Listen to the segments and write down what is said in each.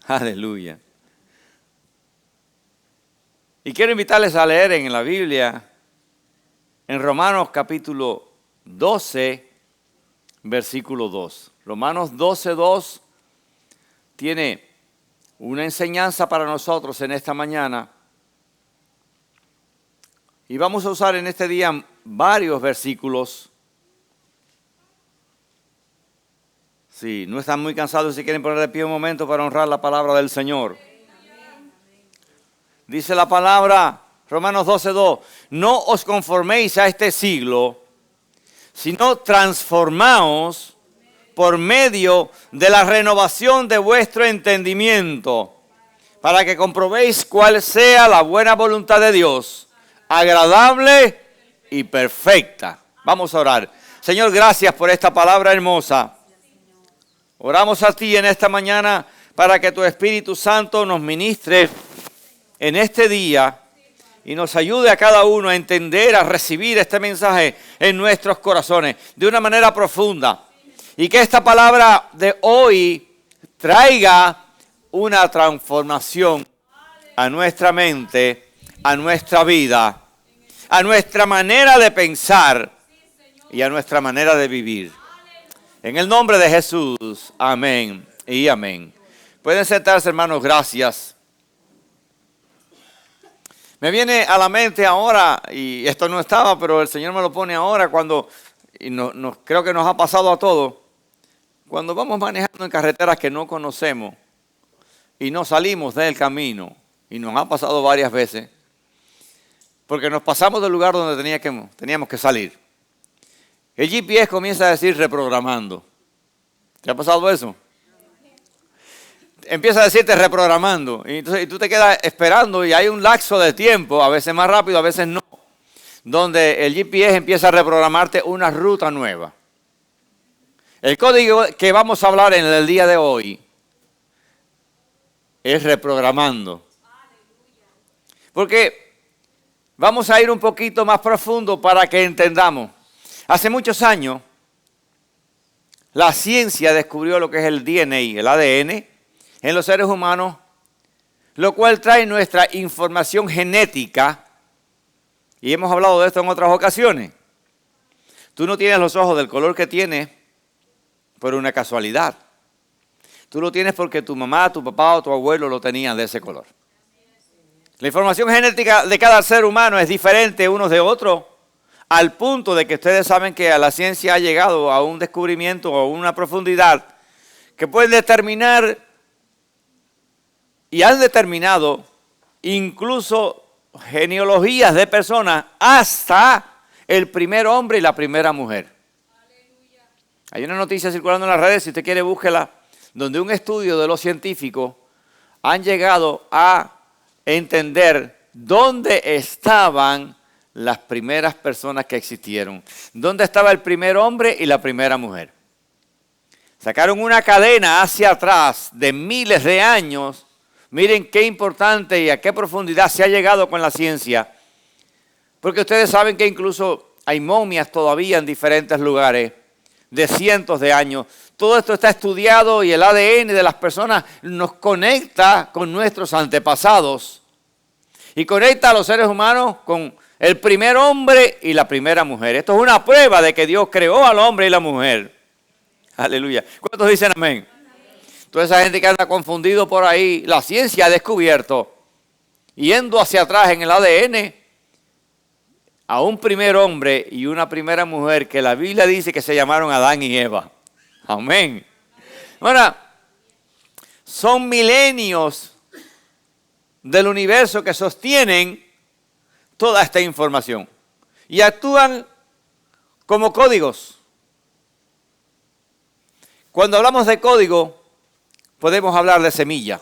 Aleluya. Y quiero invitarles a leer en la Biblia, en Romanos capítulo 12, versículo 2. Romanos 12, 2 tiene una enseñanza para nosotros en esta mañana. Y vamos a usar en este día varios versículos. Si no están muy cansados, si quieren poner de pie un momento para honrar la palabra del Señor. Dice la palabra, Romanos 12:2, no os conforméis a este siglo, sino transformaos por medio de la renovación de vuestro entendimiento, para que comprobéis cuál sea la buena voluntad de Dios, agradable y perfecta. Vamos a orar. Señor, gracias por esta palabra hermosa. Oramos a ti en esta mañana para que tu Espíritu Santo nos ministre en este día y nos ayude a cada uno a entender, a recibir este mensaje en nuestros corazones de una manera profunda. Y que esta palabra de hoy traiga una transformación a nuestra mente, a nuestra vida, a nuestra manera de pensar y a nuestra manera de vivir. En el nombre de Jesús, amén y amén. Pueden sentarse, hermanos, gracias. Me viene a la mente ahora, y esto no estaba, pero el Señor me lo pone ahora cuando, creo que nos ha pasado a todos, cuando vamos manejando en carreteras que no conocemos y no salimos del camino, y nos ha pasado varias veces, porque nos pasamos del lugar donde teníamos que salir. El GPS comienza a decir reprogramando. ¿Te ha pasado eso? Empieza a decirte reprogramando. Y tú te quedas esperando y hay un lapso de tiempo, a veces más rápido, a veces no, donde el GPS empieza a reprogramarte una ruta nueva. El código que vamos a hablar en el día de hoy es reprogramando. Porque vamos a ir un poquito más profundo para que entendamos. Hace muchos años, la ciencia descubrió lo que es el DNA, el ADN, en los seres humanos, lo cual trae nuestra información genética, y hemos hablado de esto en otras ocasiones. Tú no tienes los ojos del color que tienes por una casualidad. Tú lo tienes porque tu mamá, tu papá o tu abuelo lo tenían de ese color. La información genética de cada ser humano es diferente unos de otros, al punto de que ustedes saben que la ciencia ha llegado a un descubrimiento o a una profundidad que puede determinar y han determinado incluso genealogías de personas hasta el primer hombre y la primera mujer. Aleluya. Hay una noticia circulando en las redes, si usted quiere búsquela, donde un estudio de los científicos han llegado a entender dónde estaban las primeras personas que existieron. ¿Dónde estaba el primer hombre y la primera mujer? Sacaron una cadena hacia atrás de miles de años. Miren qué importante y a qué profundidad se ha llegado con la ciencia. Porque ustedes saben que incluso hay momias todavía en diferentes lugares de cientos de años. Todo esto está estudiado y el ADN de las personas nos conecta con nuestros antepasados. Y conecta a los seres humanos con el primer hombre y la primera mujer. Esto es una prueba de que Dios creó al hombre y la mujer. Aleluya. ¿Cuántos dicen amén? Toda esa gente que anda confundido por ahí, la ciencia ha descubierto, yendo hacia atrás en el ADN, a un primer hombre y una primera mujer que la Biblia dice que se llamaron Adán y Eva. Amén. Ahora, son milenios del universo que sostienen toda esta información y actúan como códigos. Cuando hablamos de código, podemos hablar de semilla,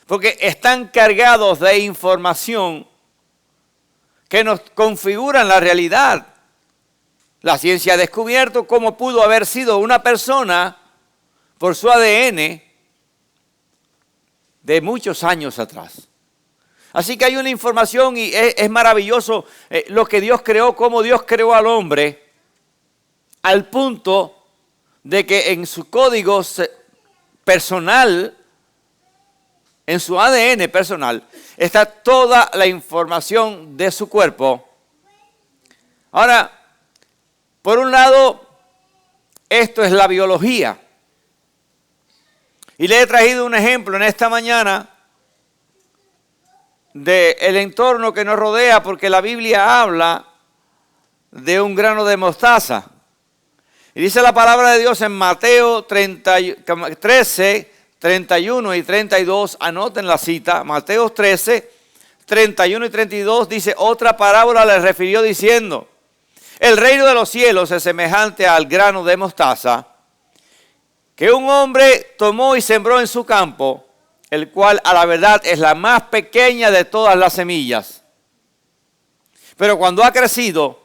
porque están cargados de información que nos configuran la realidad. La ciencia ha descubierto cómo pudo haber sido una persona por su ADN de muchos años atrás. Así que hay una información y es maravilloso lo que Dios creó, cómo Dios creó al hombre, al punto de que en su código personal en su ADN personal, está toda la información de su cuerpo. Ahora, por un lado, esto es la biología. Y le he traído un ejemplo en esta mañana del entorno que nos rodea, porque la Biblia habla de un grano de mostaza. Y dice la palabra de Dios en Mateo 13, 31 y 32, anoten la cita, Mateo 13, 31 y 32, dice, otra parábola le refirió diciendo, el reino de los cielos es semejante al grano de mostaza que un hombre tomó y sembró en su campo, el cual a la verdad es la más pequeña de todas las semillas. Pero cuando ha crecido,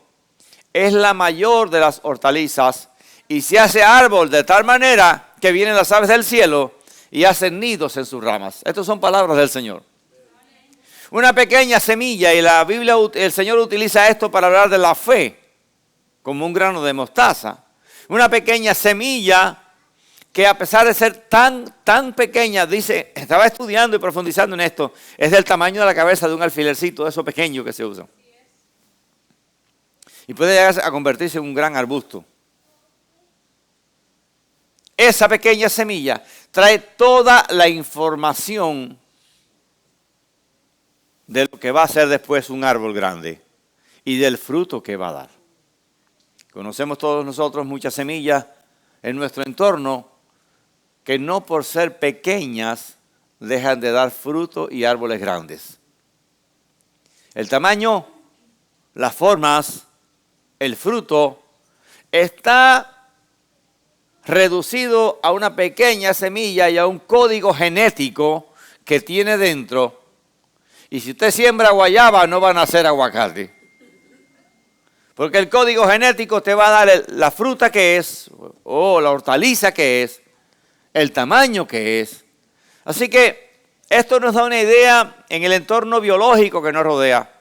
es la mayor de las hortalizas y se hace árbol de tal manera que vienen las aves del cielo y hacen nidos en sus ramas. Estas son palabras del Señor. Una pequeña semilla, y la Biblia, el Señor utiliza esto para hablar de la fe, como un grano de mostaza. Una pequeña semilla que a pesar de ser tan pequeña, dice, estaba estudiando y profundizando en esto, es del tamaño de la cabeza de un alfilercito, de esos pequeños que se usan. Y puede llegar a convertirse en un gran arbusto. Esa pequeña semilla trae toda la información de lo que va a ser después un árbol grande y del fruto que va a dar. Conocemos todos nosotros muchas semillas en nuestro entorno que no por ser pequeñas dejan de dar fruto y árboles grandes. El tamaño, las formas, el fruto está reducido a una pequeña semilla y a un código genético que tiene dentro. Y si usted siembra guayaba, no van a hacer aguacate. Porque el código genético te va a dar la fruta que es, o la hortaliza que es, el tamaño que es. Así que esto nos da una idea en el entorno biológico que nos rodea,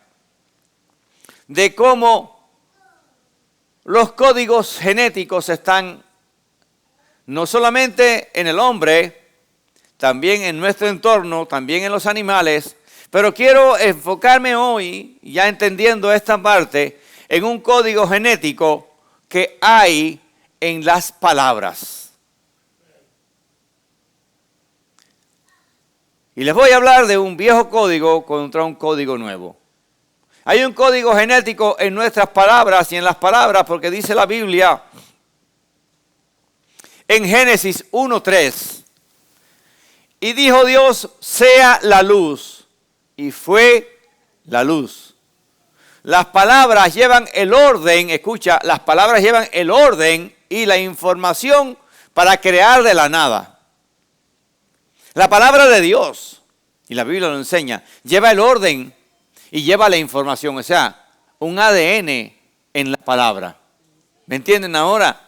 de cómo los códigos genéticos están no solamente en el hombre, también en nuestro entorno, también en los animales, pero quiero enfocarme hoy, ya entendiendo esta parte, en un código genético que hay en las palabras. Y les voy a hablar de un viejo código contra un código nuevo. Hay un código genético en nuestras palabras y en las palabras, porque dice la Biblia en Génesis 1:3, y dijo Dios, sea la luz, y fue la luz. Las palabras llevan el orden, escucha, las palabras llevan el orden y la información para crear de la nada. La palabra de Dios, y la Biblia lo enseña, lleva el orden y lleva la información, o sea, un ADN en la palabra. ¿Me entienden ahora?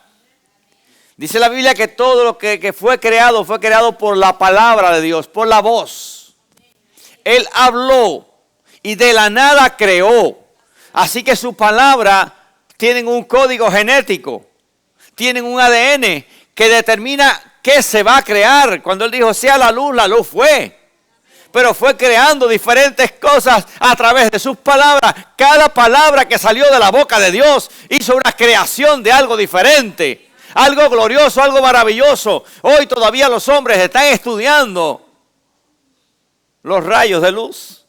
Dice la Biblia que todo lo que fue creado por la palabra de Dios, por la voz. Él habló y de la nada creó. Así que su palabra tienen un código genético, tienen un ADN que determina qué se va a crear. Cuando Él dijo, sea la luz fue. Pero fue creando diferentes cosas a través de sus palabras. Cada palabra que salió de la boca de Dios hizo una creación de algo diferente. Algo glorioso, algo maravilloso. Hoy todavía los hombres están estudiando los rayos de luz.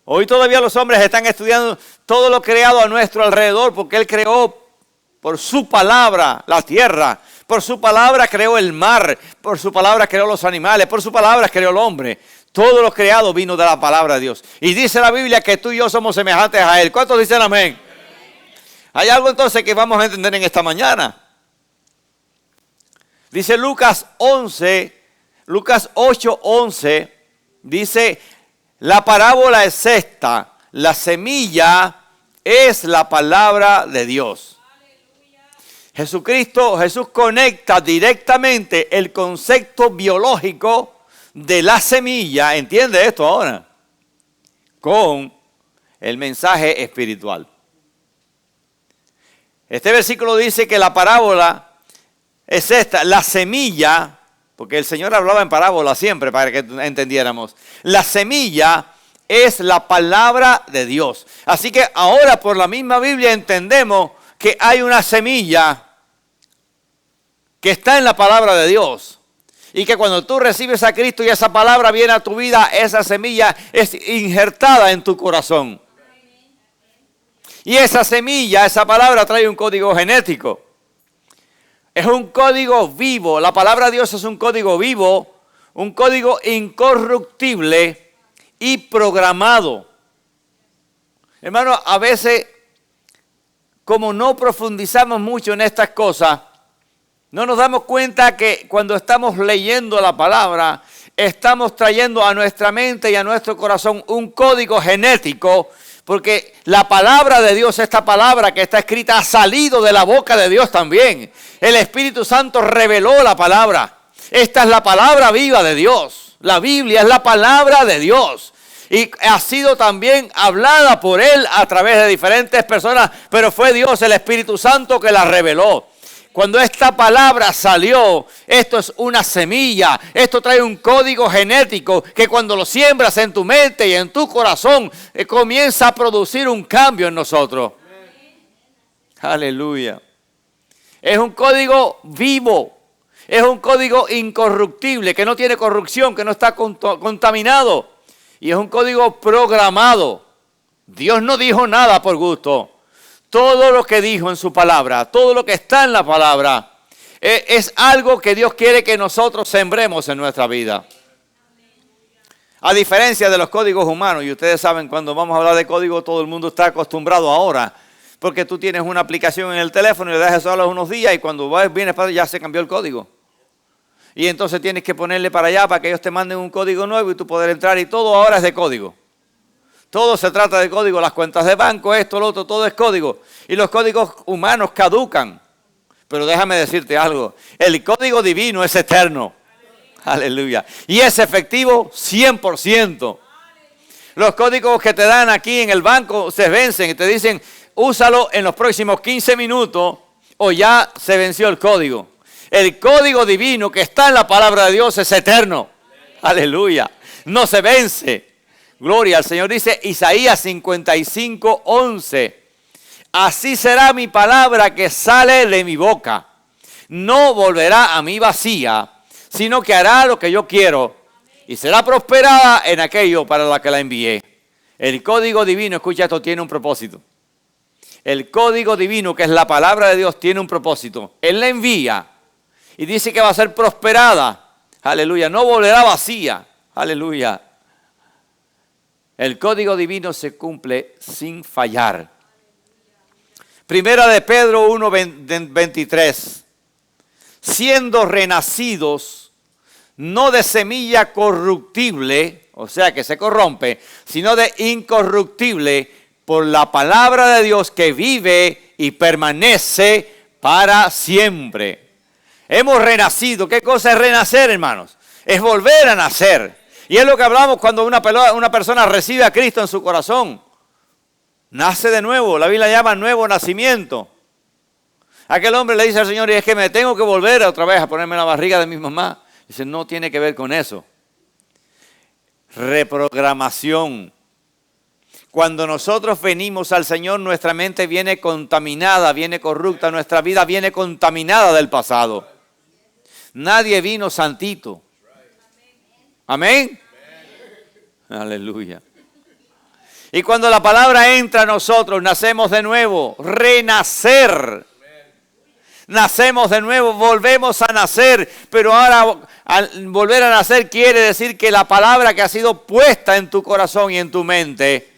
Hoy todavía los hombres están estudiando todo lo creado a nuestro alrededor, porque Él creó por su palabra la tierra, por su palabra creó el mar, por su palabra creó los animales, por su palabra creó el hombre. Todo lo creado vino de la palabra de Dios. Y dice la Biblia que tú y yo somos semejantes a Él. ¿Cuántos dicen amén? Hay algo entonces que vamos a entender en esta mañana. Dice Lucas 8:11, dice, la parábola es esta, la semilla es la palabra de Dios. Jesús conecta directamente el concepto biológico de la semilla, ¿entiende esto ahora? Con el mensaje espiritual. Este versículo dice que la parábola es esta, la semilla, porque el Señor hablaba en parábola siempre para que entendiéramos. La semilla es la palabra de Dios. Así que ahora por la misma Biblia entendemos que hay una semilla que está en la palabra de Dios. Y que cuando tú recibes a Cristo y esa palabra viene a tu vida, esa semilla es injertada en tu corazón. Y esa semilla, esa palabra trae un código genético. Es un código vivo. La palabra de Dios es un código vivo, un código incorruptible y programado. Hermano, a veces, como no profundizamos mucho en estas cosas, no nos damos cuenta que cuando estamos leyendo la palabra, estamos trayendo a nuestra mente y a nuestro corazón un código genético, porque la palabra de Dios, esta palabra que está escrita, ha salido de la boca de Dios también. El Espíritu Santo reveló la palabra. Esta es la palabra viva de Dios. La Biblia es la palabra de Dios. Y ha sido también hablada por Él a través de diferentes personas, pero fue Dios, el Espíritu Santo, que la reveló. Cuando esta palabra salió, esto es una semilla, esto trae un código genético que cuando lo siembras en tu mente y en tu corazón, comienza a producir un cambio en nosotros. Aleluya. Es un código vivo, es un código incorruptible, que no tiene corrupción, que no está contaminado. Y es un código programado. Dios no dijo nada por gusto. Todo lo que dijo en su palabra, todo lo que está en la palabra, es algo que Dios quiere que nosotros sembremos en nuestra vida. A diferencia de los códigos humanos, y ustedes saben, cuando vamos a hablar de código, todo el mundo está acostumbrado ahora, porque tú tienes una aplicación en el teléfono y le dejas solo unos días y cuando vienes para allá ya se cambió el código. Y entonces tienes que ponerle para allá para que ellos te manden un código nuevo y tú poder entrar y todo ahora es de código. Todo se trata de código, las cuentas de banco, esto, lo otro, todo es código. Y los códigos humanos caducan. Pero déjame decirte algo, el código divino es eterno. Aleluya. Y es efectivo 100%. Los códigos que te dan aquí en el banco se vencen y te dicen, úsalo en los próximos 15 minutos o ya se venció el código. El código divino que está en la palabra de Dios es eterno. Aleluya. No se vence. Gloria al Señor. Dice Isaías 55:11. Así será mi palabra que sale de mi boca. No volverá a mí vacía, sino que hará lo que yo quiero y será prosperada en aquello para la que la envié. El código divino, escucha esto, tiene un propósito. El código divino, que es la palabra de Dios, tiene un propósito. Él la envía y dice que va a ser prosperada. Aleluya. No volverá vacía. Aleluya. El código divino se cumple sin fallar. Primera de Pedro 1:23. Siendo renacidos, no de semilla corruptible, o sea que se corrompe, sino de incorruptible, por la palabra de Dios que vive y permanece para siempre. Hemos renacido. ¿Qué cosa es renacer, hermanos? Es volver a nacer. Y es lo que hablamos cuando una persona recibe a Cristo en su corazón. Nace de nuevo. La Biblia llama nuevo nacimiento. Aquel hombre le dice al Señor, y es que me tengo que volver otra vez a ponerme en la barriga de mi mamá. Dice, no tiene que ver con eso. Reprogramación. Cuando nosotros venimos al Señor, nuestra mente viene contaminada, viene corrupta, nuestra vida viene contaminada del pasado. Nadie vino santito. Amén. Aleluya. Y cuando la palabra entra a nosotros, nacemos de nuevo, renacer. Nacemos de nuevo, volvemos a nacer, pero ahora al volver a nacer quiere decir que la palabra que ha sido puesta en tu corazón y en tu mente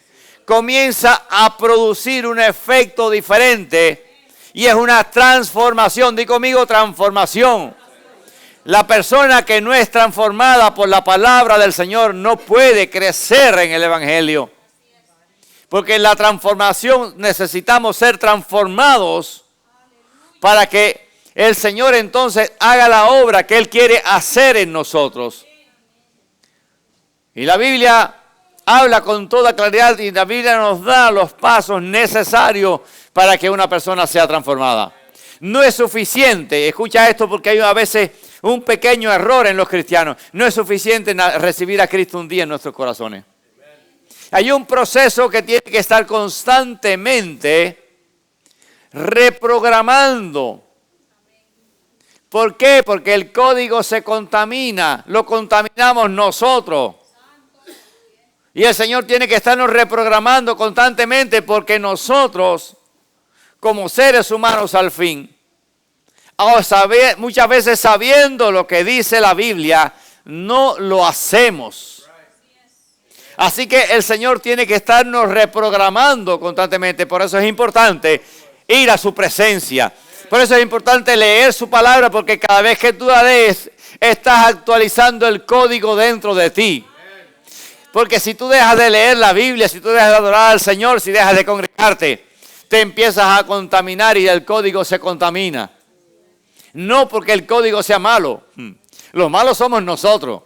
comienza a producir un efecto diferente y es una transformación. Di conmigo, transformación. La persona que no es transformada por la palabra del Señor no puede crecer en el Evangelio. Porque en la transformación necesitamos ser transformados para que el Señor entonces haga la obra que Él quiere hacer en nosotros. Y la Biblia habla con toda claridad y la Biblia nos da los pasos necesarios para que una persona sea transformada. No es suficiente, escucha esto porque hay a veces un pequeño error en los cristianos. No es suficiente recibir a Cristo un día en nuestros corazones. Hay un proceso que tiene que estar constantemente reprogramando. ¿Por qué? Porque el código se contamina, lo contaminamos nosotros. Y el Señor tiene que estarnos reprogramando constantemente porque nosotros, como seres humanos al fin, muchas veces sabiendo lo que dice la Biblia, no lo hacemos. Así que el Señor tiene que estarnos reprogramando constantemente. Por eso es importante ir a su presencia. Por eso es importante leer su palabra, porque cada vez que tú la lees, estás actualizando el código dentro de ti. Porque si tú dejas de leer la Biblia, si tú dejas de adorar al Señor, si dejas de congregarte, te empiezas a contaminar y el código se contamina. No porque el código sea malo. Los malos somos nosotros,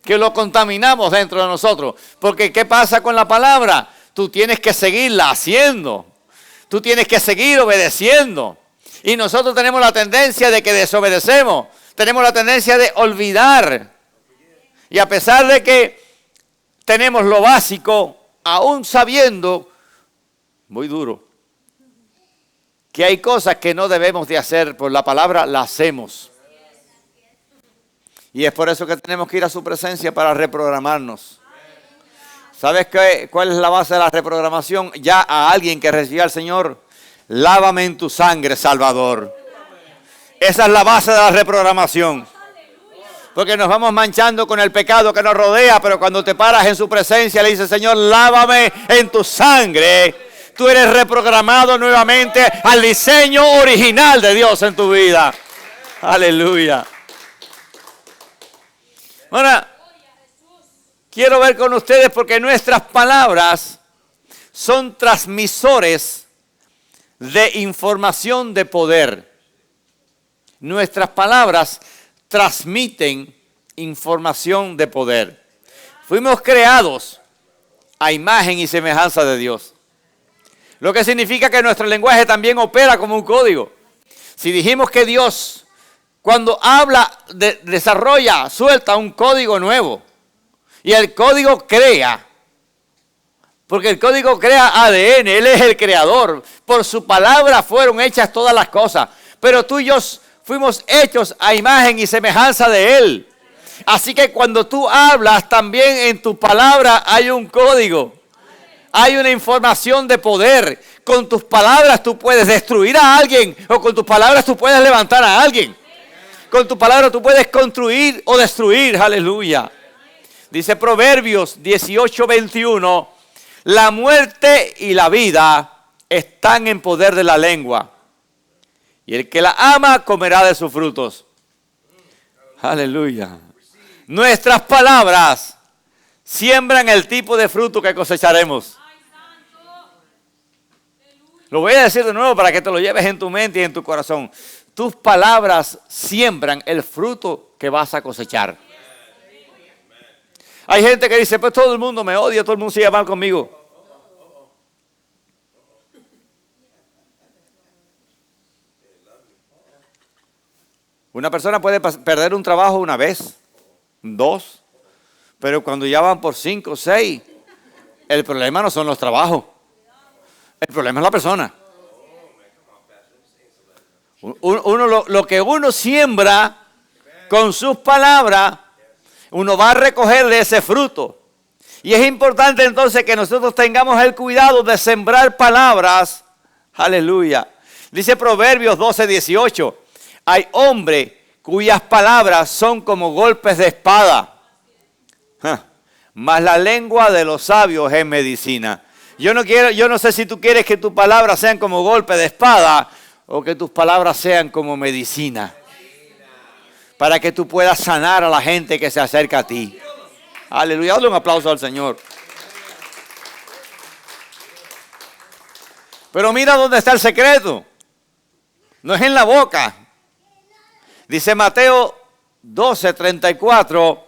que lo contaminamos dentro de nosotros. Porque ¿qué pasa con la palabra? Tú tienes que seguirla haciendo. Tú tienes que seguir obedeciendo. Y nosotros tenemos la tendencia de que desobedecemos. Tenemos la tendencia de olvidar. Y a pesar de que tenemos lo básico, aún sabiendo, muy duro, que hay cosas que no debemos de hacer por la palabra, la hacemos. Y es por eso que tenemos que ir a su presencia para reprogramarnos. ¿Sabes cuál es la base de la reprogramación? Ya a alguien que reciba al Señor, lávame en tu sangre, Salvador. Esa es la base de la reprogramación. Porque nos vamos manchando con el pecado que nos rodea, pero cuando te paras en su presencia le dices, Señor, lávame en tu sangre. Tú eres reprogramado nuevamente al diseño original de Dios en tu vida. Aleluya. Ahora, quiero ver con ustedes porque nuestras palabras son transmisores de información de poder. Nuestras palabras transmiten información de poder. Fuimos creados a imagen y semejanza de Dios. Lo que significa que nuestro lenguaje también opera como un código. Si dijimos que Dios, cuando habla, desarrolla, suelta un código nuevo. Y el código crea. Porque el código crea ADN. Él es el creador. Por su palabra fueron hechas todas las cosas. Pero tú y yo fuimos hechos a imagen y semejanza de Él. Así que cuando tú hablas, también en tu palabra hay un código. Hay una información de poder. Con tus palabras tú puedes destruir a alguien. O con tus palabras tú puedes levantar a alguien. Con tu palabra tú puedes construir o destruir. Aleluya. Dice Proverbios 18:21. La muerte y la vida están en poder de la lengua. Y el que la ama comerá de sus frutos. Aleluya. Nuestras palabras siembran el tipo de fruto que cosecharemos. Lo voy a decir de nuevo para que te lo lleves en tu mente y en tu corazón. Tus palabras siembran el fruto que vas a cosechar. Hay gente que dice, pues todo el mundo me odia, todo el mundo sigue mal conmigo. Una persona puede perder un trabajo una vez, dos, pero cuando ya van por 5, 6, el problema no son los trabajos, el problema es la persona. Lo que uno siembra con sus palabras, uno va a recoger de ese fruto. Y es importante entonces que nosotros tengamos el cuidado de sembrar palabras. Aleluya. Dice Proverbios 12:18. Hay hombres cuyas palabras son como golpes de espada. Mas la lengua de los sabios es medicina. Yo no sé si tú quieres que tus palabras sean como golpes de espada o que tus palabras sean como medicina. Para que tú puedas sanar a la gente que se acerca a ti. Aleluya. Dale un aplauso al Señor. Pero mira dónde está el secreto. No es en la boca. Dice Mateo 12:34.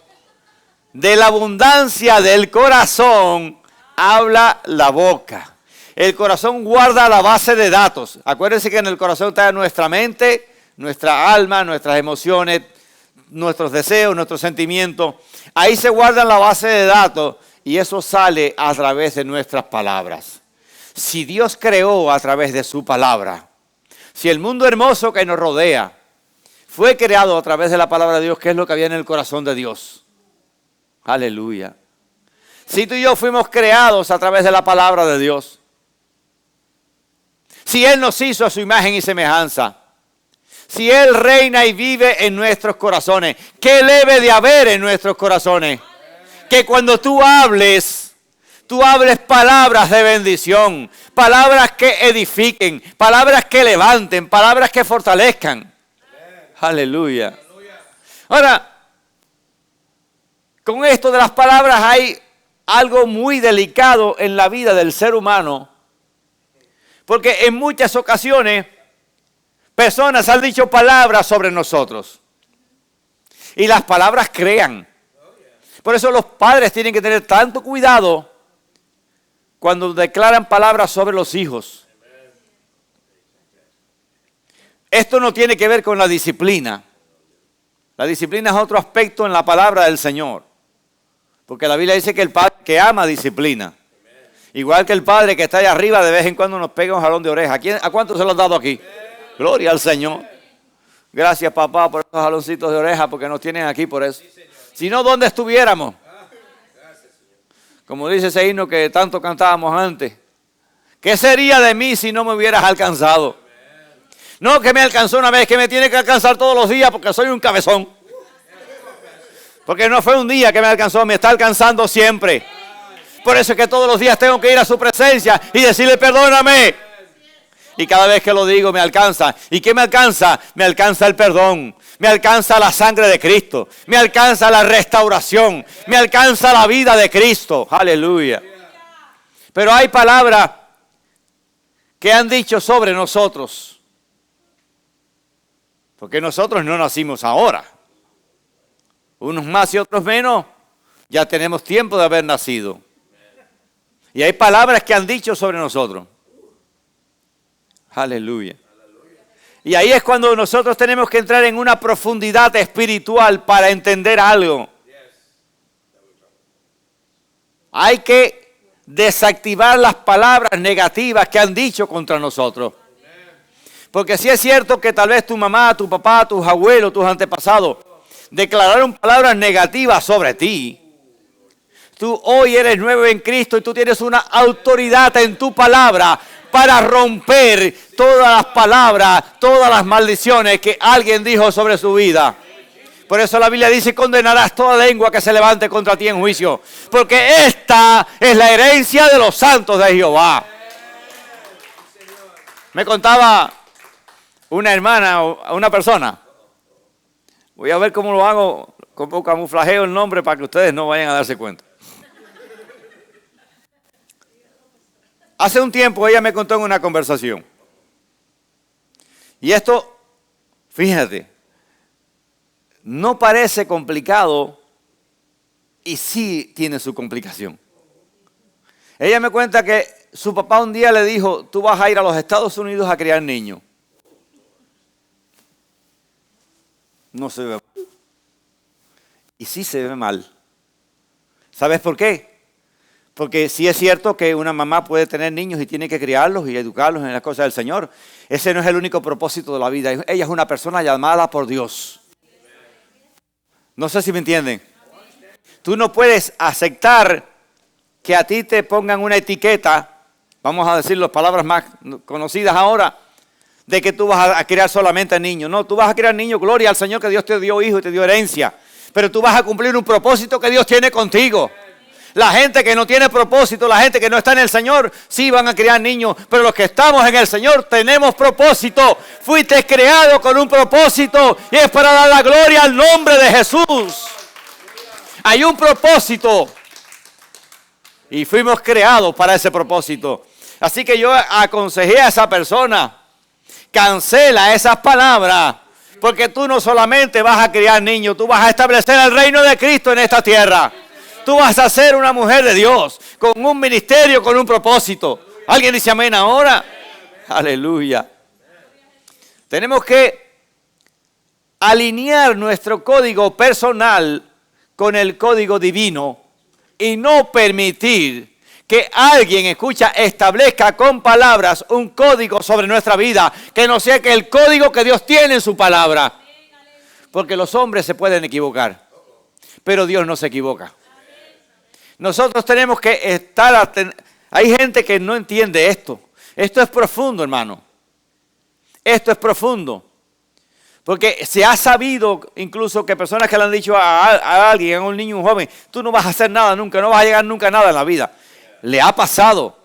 De la abundancia del corazón habla la boca. El corazón guarda la base de datos. Acuérdense que en el corazón está nuestra mente, nuestra alma, nuestras emociones, nuestros deseos, nuestros sentimientos. Ahí se guarda la base de datos y eso sale a través de nuestras palabras. Si Dios creó a través de su palabra, si el mundo hermoso que nos rodea fue creado a través de la palabra de Dios, ¿qué es lo que había en el corazón de Dios? Aleluya. Si tú y yo fuimos creados a través de la palabra de Dios, si Él nos hizo a su imagen y semejanza, si Él reina y vive en nuestros corazones, ¿qué debe de haber en nuestros corazones? Que cuando tú hables palabras de bendición, palabras que edifiquen, palabras que levanten, palabras que fortalezcan. Aleluya. Ahora, con esto de las palabras hay algo muy delicado en la vida del ser humano, porque en muchas ocasiones personas han dicho palabras sobre nosotros y las palabras crean. Por eso los padres tienen que tener tanto cuidado cuando declaran palabras sobre los hijos. Esto no tiene que ver con la disciplina. La disciplina es otro aspecto en la palabra del Señor. Porque la Biblia dice que el padre que ama disciplina. Igual que el padre que está allá arriba de vez en cuando nos pega un jalón de oreja. ¿A cuántos se lo han dado aquí? Gloria al Señor. Gracias, papá, por esos jaloncitos de oreja, porque nos tienen aquí por eso. Si no, ¿dónde estuviéramos? Como dice ese himno que tanto cantábamos antes. ¿Qué sería de mí si no me hubieras alcanzado? No que me alcanzó una vez, que me tiene que alcanzar todos los días porque soy un cabezón. Porque no fue un día que me alcanzó, me está alcanzando siempre. Por eso es que todos los días tengo que ir a su presencia y decirle perdóname. Y cada vez que lo digo me alcanza. ¿Y qué me alcanza? Me alcanza el perdón. Me alcanza la sangre de Cristo. Me alcanza la restauración. Me alcanza la vida de Cristo. Aleluya. Pero hay palabras que han dicho sobre nosotros. Porque nosotros no nacimos ahora. Unos más y otros menos. Ya tenemos tiempo de haber nacido. Y hay palabras que han dicho sobre nosotros. Aleluya. Y ahí es cuando nosotros tenemos que entrar en una profundidad espiritual para entender algo. Hay que desactivar las palabras negativas que han dicho contra nosotros. Porque sí es cierto que tal vez tu mamá, tu papá, tus abuelos, tus antepasados declararon palabras negativas sobre ti. Tú hoy eres nuevo en Cristo y tú tienes una autoridad en tu palabra para romper todas las palabras, todas las maldiciones que alguien dijo sobre su vida. Por eso la Biblia dice, condenarás toda lengua que se levante contra ti en juicio. Porque esta es la herencia de los santos de Jehová. Me contaba una hermana, una persona. Voy a ver cómo lo hago, cómo camuflajeo el nombre para que ustedes no vayan a darse cuenta. Hace un tiempo ella me contó en una conversación. Y esto, fíjate, no parece complicado y sí tiene su complicación. Ella me cuenta que su papá un día le dijo, tú vas a ir a los Estados Unidos a criar niños. No se ve mal. Y sí se ve mal. ¿Sabes por qué? Porque sí es cierto que una mamá puede tener niños y tiene que criarlos y educarlos en las cosas del Señor. Ese no es el único propósito de la vida. Ella es una persona llamada por Dios. No sé si me entienden. Tú no puedes aceptar que a ti te pongan una etiqueta, vamos a decir las palabras más conocidas ahora, de que tú vas a criar solamente a niños. No, tú vas a criar niños, gloria al Señor que Dios te dio hijo y te dio herencia. Pero tú vas a cumplir un propósito que Dios tiene contigo. La gente que no tiene propósito, la gente que no está en el Señor, sí van a criar niños. Pero los que estamos en el Señor tenemos propósito. Fuiste creado con un propósito y es para dar la gloria al nombre de Jesús. Hay un propósito y fuimos creados para ese propósito. Así que yo aconsejé a esa persona, cancela esas palabras, porque tú no solamente vas a criar niños, tú vas a establecer el reino de Cristo en esta tierra. Tú vas a ser una mujer de Dios, con un ministerio, con un propósito. ¿Alguien dice amén ahora? Aleluya. Tenemos que alinear nuestro código personal con el código divino y no permitir que alguien, establezca con palabras un código sobre nuestra vida que no sea que el código que Dios tiene en su palabra. Porque los hombres se pueden equivocar, pero Dios no se equivoca. Nosotros tenemos que estar atentos. Hay gente que no entiende esto. Esto es profundo, hermano. Esto es profundo. Porque se ha sabido incluso que personas que le han dicho a alguien, a un niño, un joven, tú no vas a hacer nada nunca, no vas a llegar nunca a nada en la vida. Le ha pasado.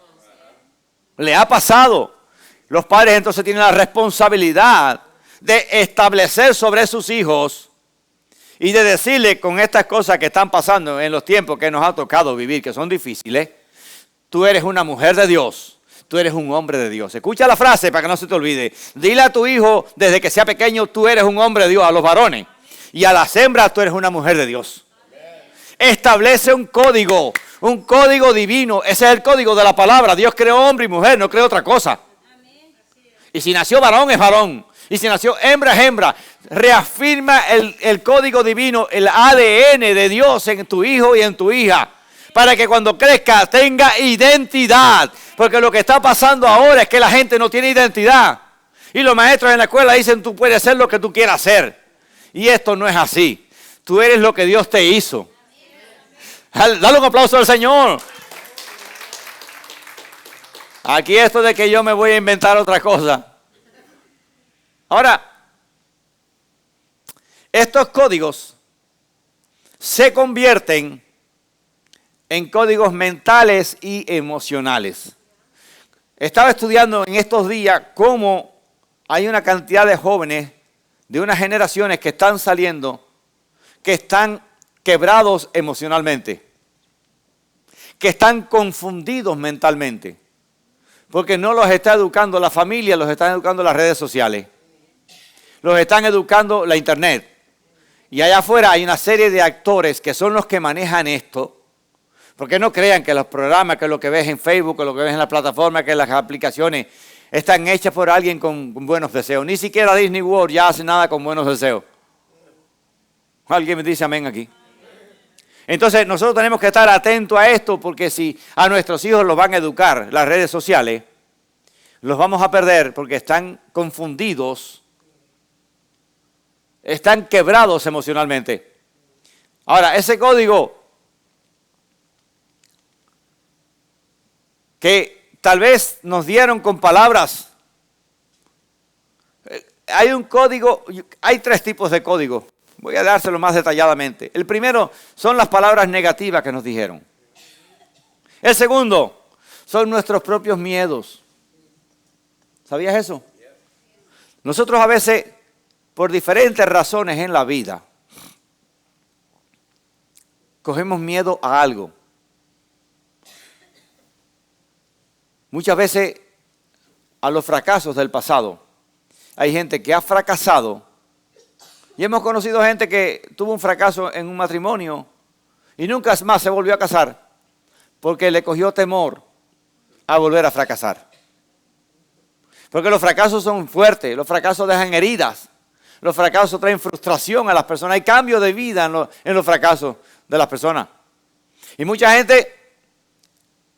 Le ha pasado. Los padres entonces tienen la responsabilidad de establecer sobre sus hijos y de decirle con estas cosas que están pasando en los tiempos que nos ha tocado vivir, que son difíciles. Tú eres una mujer de Dios. Tú eres un hombre de Dios. Escucha la frase para que no se te olvide. Dile a tu hijo desde que sea pequeño, tú eres un hombre de Dios, a los varones. Y a las hembras, tú eres una mujer de Dios. Establece un código divino. Ese es el código de la palabra. Dios creó hombre y mujer, no creó otra cosa. Y si nació varón, es varón. Y si nació hembra, es hembra. Reafirma el código divino, el ADN de Dios en tu hijo y en tu hija. Para que cuando crezca tenga identidad. Porque lo que está pasando ahora es que la gente no tiene identidad. Y los maestros en la escuela dicen, tú puedes ser lo que tú quieras ser. Y esto no es así. Tú eres lo que Dios te hizo. Dale un aplauso al Señor. Aquí esto de que yo me voy a inventar otra cosa. Ahora, estos códigos se convierten en códigos mentales y emocionales. Estaba estudiando en estos días cómo hay una cantidad de jóvenes de unas generaciones que están saliendo, que están quebrados emocionalmente, que están confundidos mentalmente, porque no los está educando la familia, los están educando las redes sociales, los están educando la internet. Y allá afuera hay una serie de actores que son los que manejan esto. Porque no crean que los programas, que lo que ves en Facebook, que lo que ves en la plataforma, que las aplicaciones están hechas por alguien con buenos deseos. Ni siquiera Disney World ya hace nada con buenos deseos. ¿Alguien me dice amén aquí? Entonces nosotros tenemos que estar atentos a esto, porque si a nuestros hijos los van a educar las redes sociales, los vamos a perder porque están confundidos, están quebrados emocionalmente. Ahora, ese código que tal vez nos dieron con palabras. Hay un código, hay 3 tipos de código. Voy a dárselo más detalladamente. El primero son las palabras negativas que nos dijeron. El segundo son nuestros propios miedos. ¿Sabías eso? Nosotros a veces, por diferentes razones en la vida, cogemos miedo a algo. Muchas veces a los fracasos del pasado. Hay gente que ha fracasado. Y hemos conocido gente que tuvo un fracaso en un matrimonio y nunca más se volvió a casar porque le cogió temor a volver a fracasar. Porque los fracasos son fuertes, los fracasos dejan heridas, los fracasos traen frustración a las personas. Hay cambio de vida en los fracasos de las personas. Y mucha gente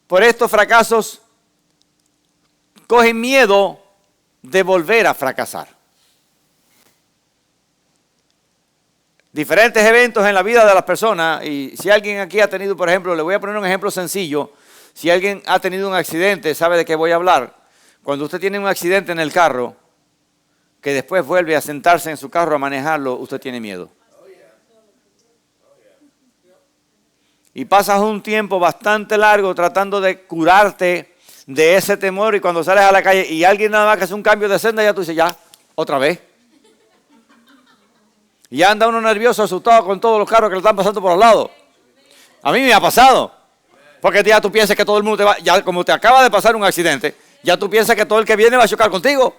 por estos fracasos coge miedo de volver a fracasar. Diferentes eventos en la vida de las personas, y si alguien aquí ha tenido, por ejemplo, le voy a poner un ejemplo sencillo. Si alguien ha tenido un accidente, sabe de qué voy a hablar. Cuando usted tiene un accidente en el carro, que después vuelve a sentarse en su carro a manejarlo, usted tiene miedo. Y pasas un tiempo bastante largo tratando de curarte de ese temor, y cuando sales a la calle y alguien nada más que hace un cambio de senda, ya tú dices, ya, otra vez. Y ya anda uno nervioso, asustado con todos los carros que le están pasando por al lado. A mí me ha pasado. Porque ya tú piensas que todo el mundo te va, ya como te acaba de pasar un accidente, ya tú piensas que todo el que viene va a chocar contigo.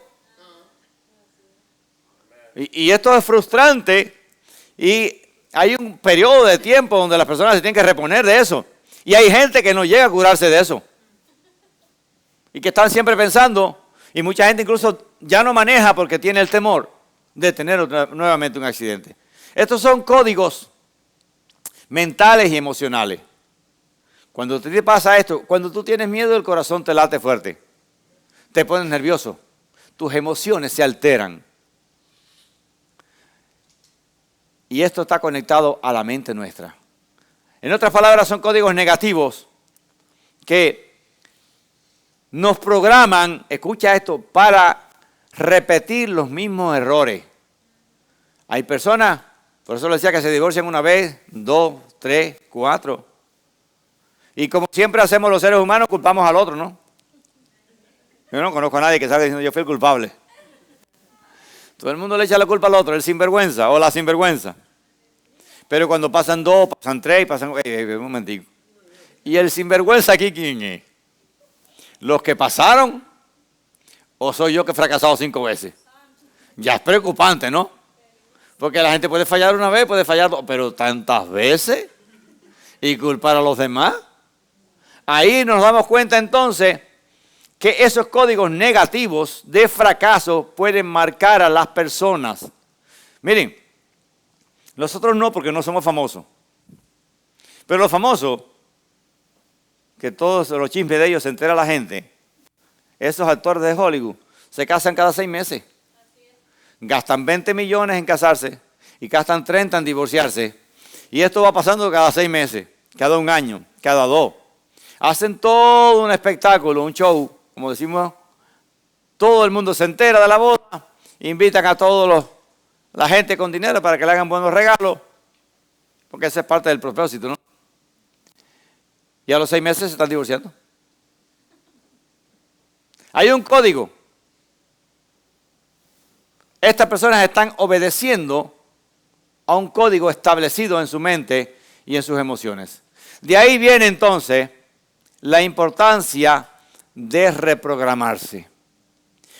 Y esto es frustrante, y hay un periodo de tiempo donde las personas se tienen que reponer de eso. Y hay gente que no llega a curarse de eso. Y que están siempre pensando, y mucha gente incluso ya no maneja porque tiene el temor de tener nuevamente un accidente. Estos son códigos mentales y emocionales. Cuando te pasa esto, cuando tú tienes miedo, el corazón te late fuerte, te pones nervioso, tus emociones se alteran. Y esto está conectado a la mente nuestra. En otras palabras, son códigos negativos que nos programan, escucha esto, para repetir los mismos errores. Hay personas, por eso le decía que se divorcian una vez, 2, 3, 4. Y como siempre hacemos los seres humanos, culpamos al otro, ¿no? Yo no conozco a nadie que salga diciendo yo fui el culpable. Todo el mundo le echa la culpa al otro, el sinvergüenza o la sinvergüenza. Pero cuando pasan 2, pasan 3, pasan... un momentico. ¿Y el sinvergüenza aquí quién es? ¿Los que pasaron? ¿O soy yo que he fracasado 5 veces? Ya es preocupante, ¿no? Porque la gente puede fallar una vez, puede fallar 2, pero tantas veces y culpar a los demás. Ahí nos damos cuenta entonces que esos códigos negativos de fracaso pueden marcar a las personas. Miren, nosotros no, porque no somos famosos. Pero los famosos, que todos los chismes de ellos se entera la gente, esos actores de Hollywood, se casan cada 6 meses. Gastan 20 millones en casarse y gastan 30 en divorciarse. Y esto va pasando cada 6 meses, cada 1 año, cada 2. Hacen todo un espectáculo, un show, como decimos. Todo el mundo se entera de la boda. Invitan a todos la gente con dinero para que le hagan buenos regalos. Porque esa es parte del propósito, ¿no? Y a los 6 meses se están divorciando. Hay un código. Estas personas están obedeciendo a un código establecido en su mente y en sus emociones. De ahí viene entonces la importancia de reprogramarse.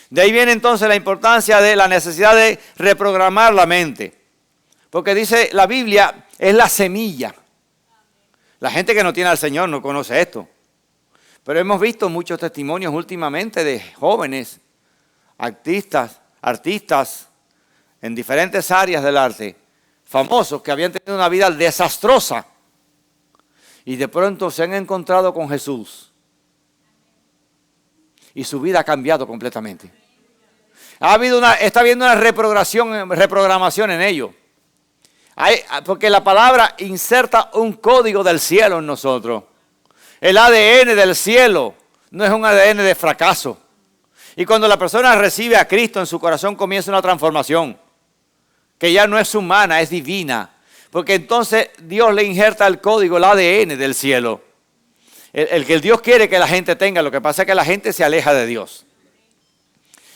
De ahí viene entonces la importancia de la necesidad de reprogramar la mente. Porque dice la Biblia, es la semilla. La gente que no tiene al Señor no conoce esto. Pero hemos visto muchos testimonios últimamente de jóvenes, artistas en diferentes áreas del arte, famosos que habían tenido una vida desastrosa y de pronto se han encontrado con Jesús y su vida ha cambiado completamente. Está habiendo una reprogramación en ellos. Porque la palabra inserta un código del cielo en nosotros. El ADN del cielo no es un ADN de fracaso. Y cuando la persona recibe a Cristo en su corazón comienza una transformación que ya no es humana, es divina. Porque entonces Dios le injerta el código, el ADN del cielo. El que Dios quiere que la gente tenga. Lo que pasa es que la gente se aleja de Dios.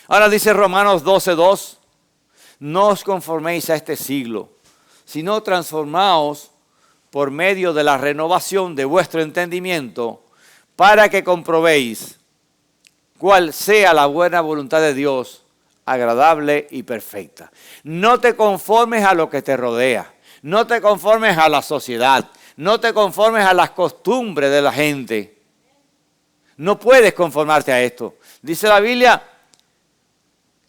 Ahora dice Romanos 12:2, no os conforméis a este siglo, sino transformaos por medio de la renovación de vuestro entendimiento, para que comprobéis cuál sea la buena voluntad de Dios, agradable y perfecta. No te conformes a lo que te rodea, no te conformes a la sociedad, no te conformes a las costumbres de la gente. No puedes conformarte a esto. Dice la Biblia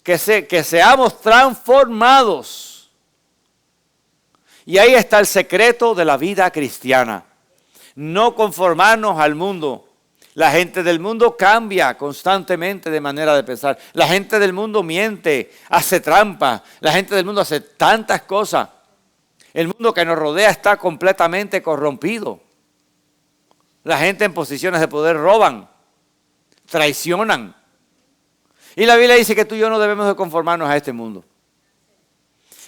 que seamos transformados. Y ahí está el secreto de la vida cristiana. No conformarnos al mundo. La gente del mundo cambia constantemente de manera de pensar. La gente del mundo miente, hace trampa. La gente del mundo hace tantas cosas. El mundo que nos rodea está completamente corrompido. La gente en posiciones de poder roban, traicionan. Y la Biblia dice que tú y yo no debemos de conformarnos a este mundo.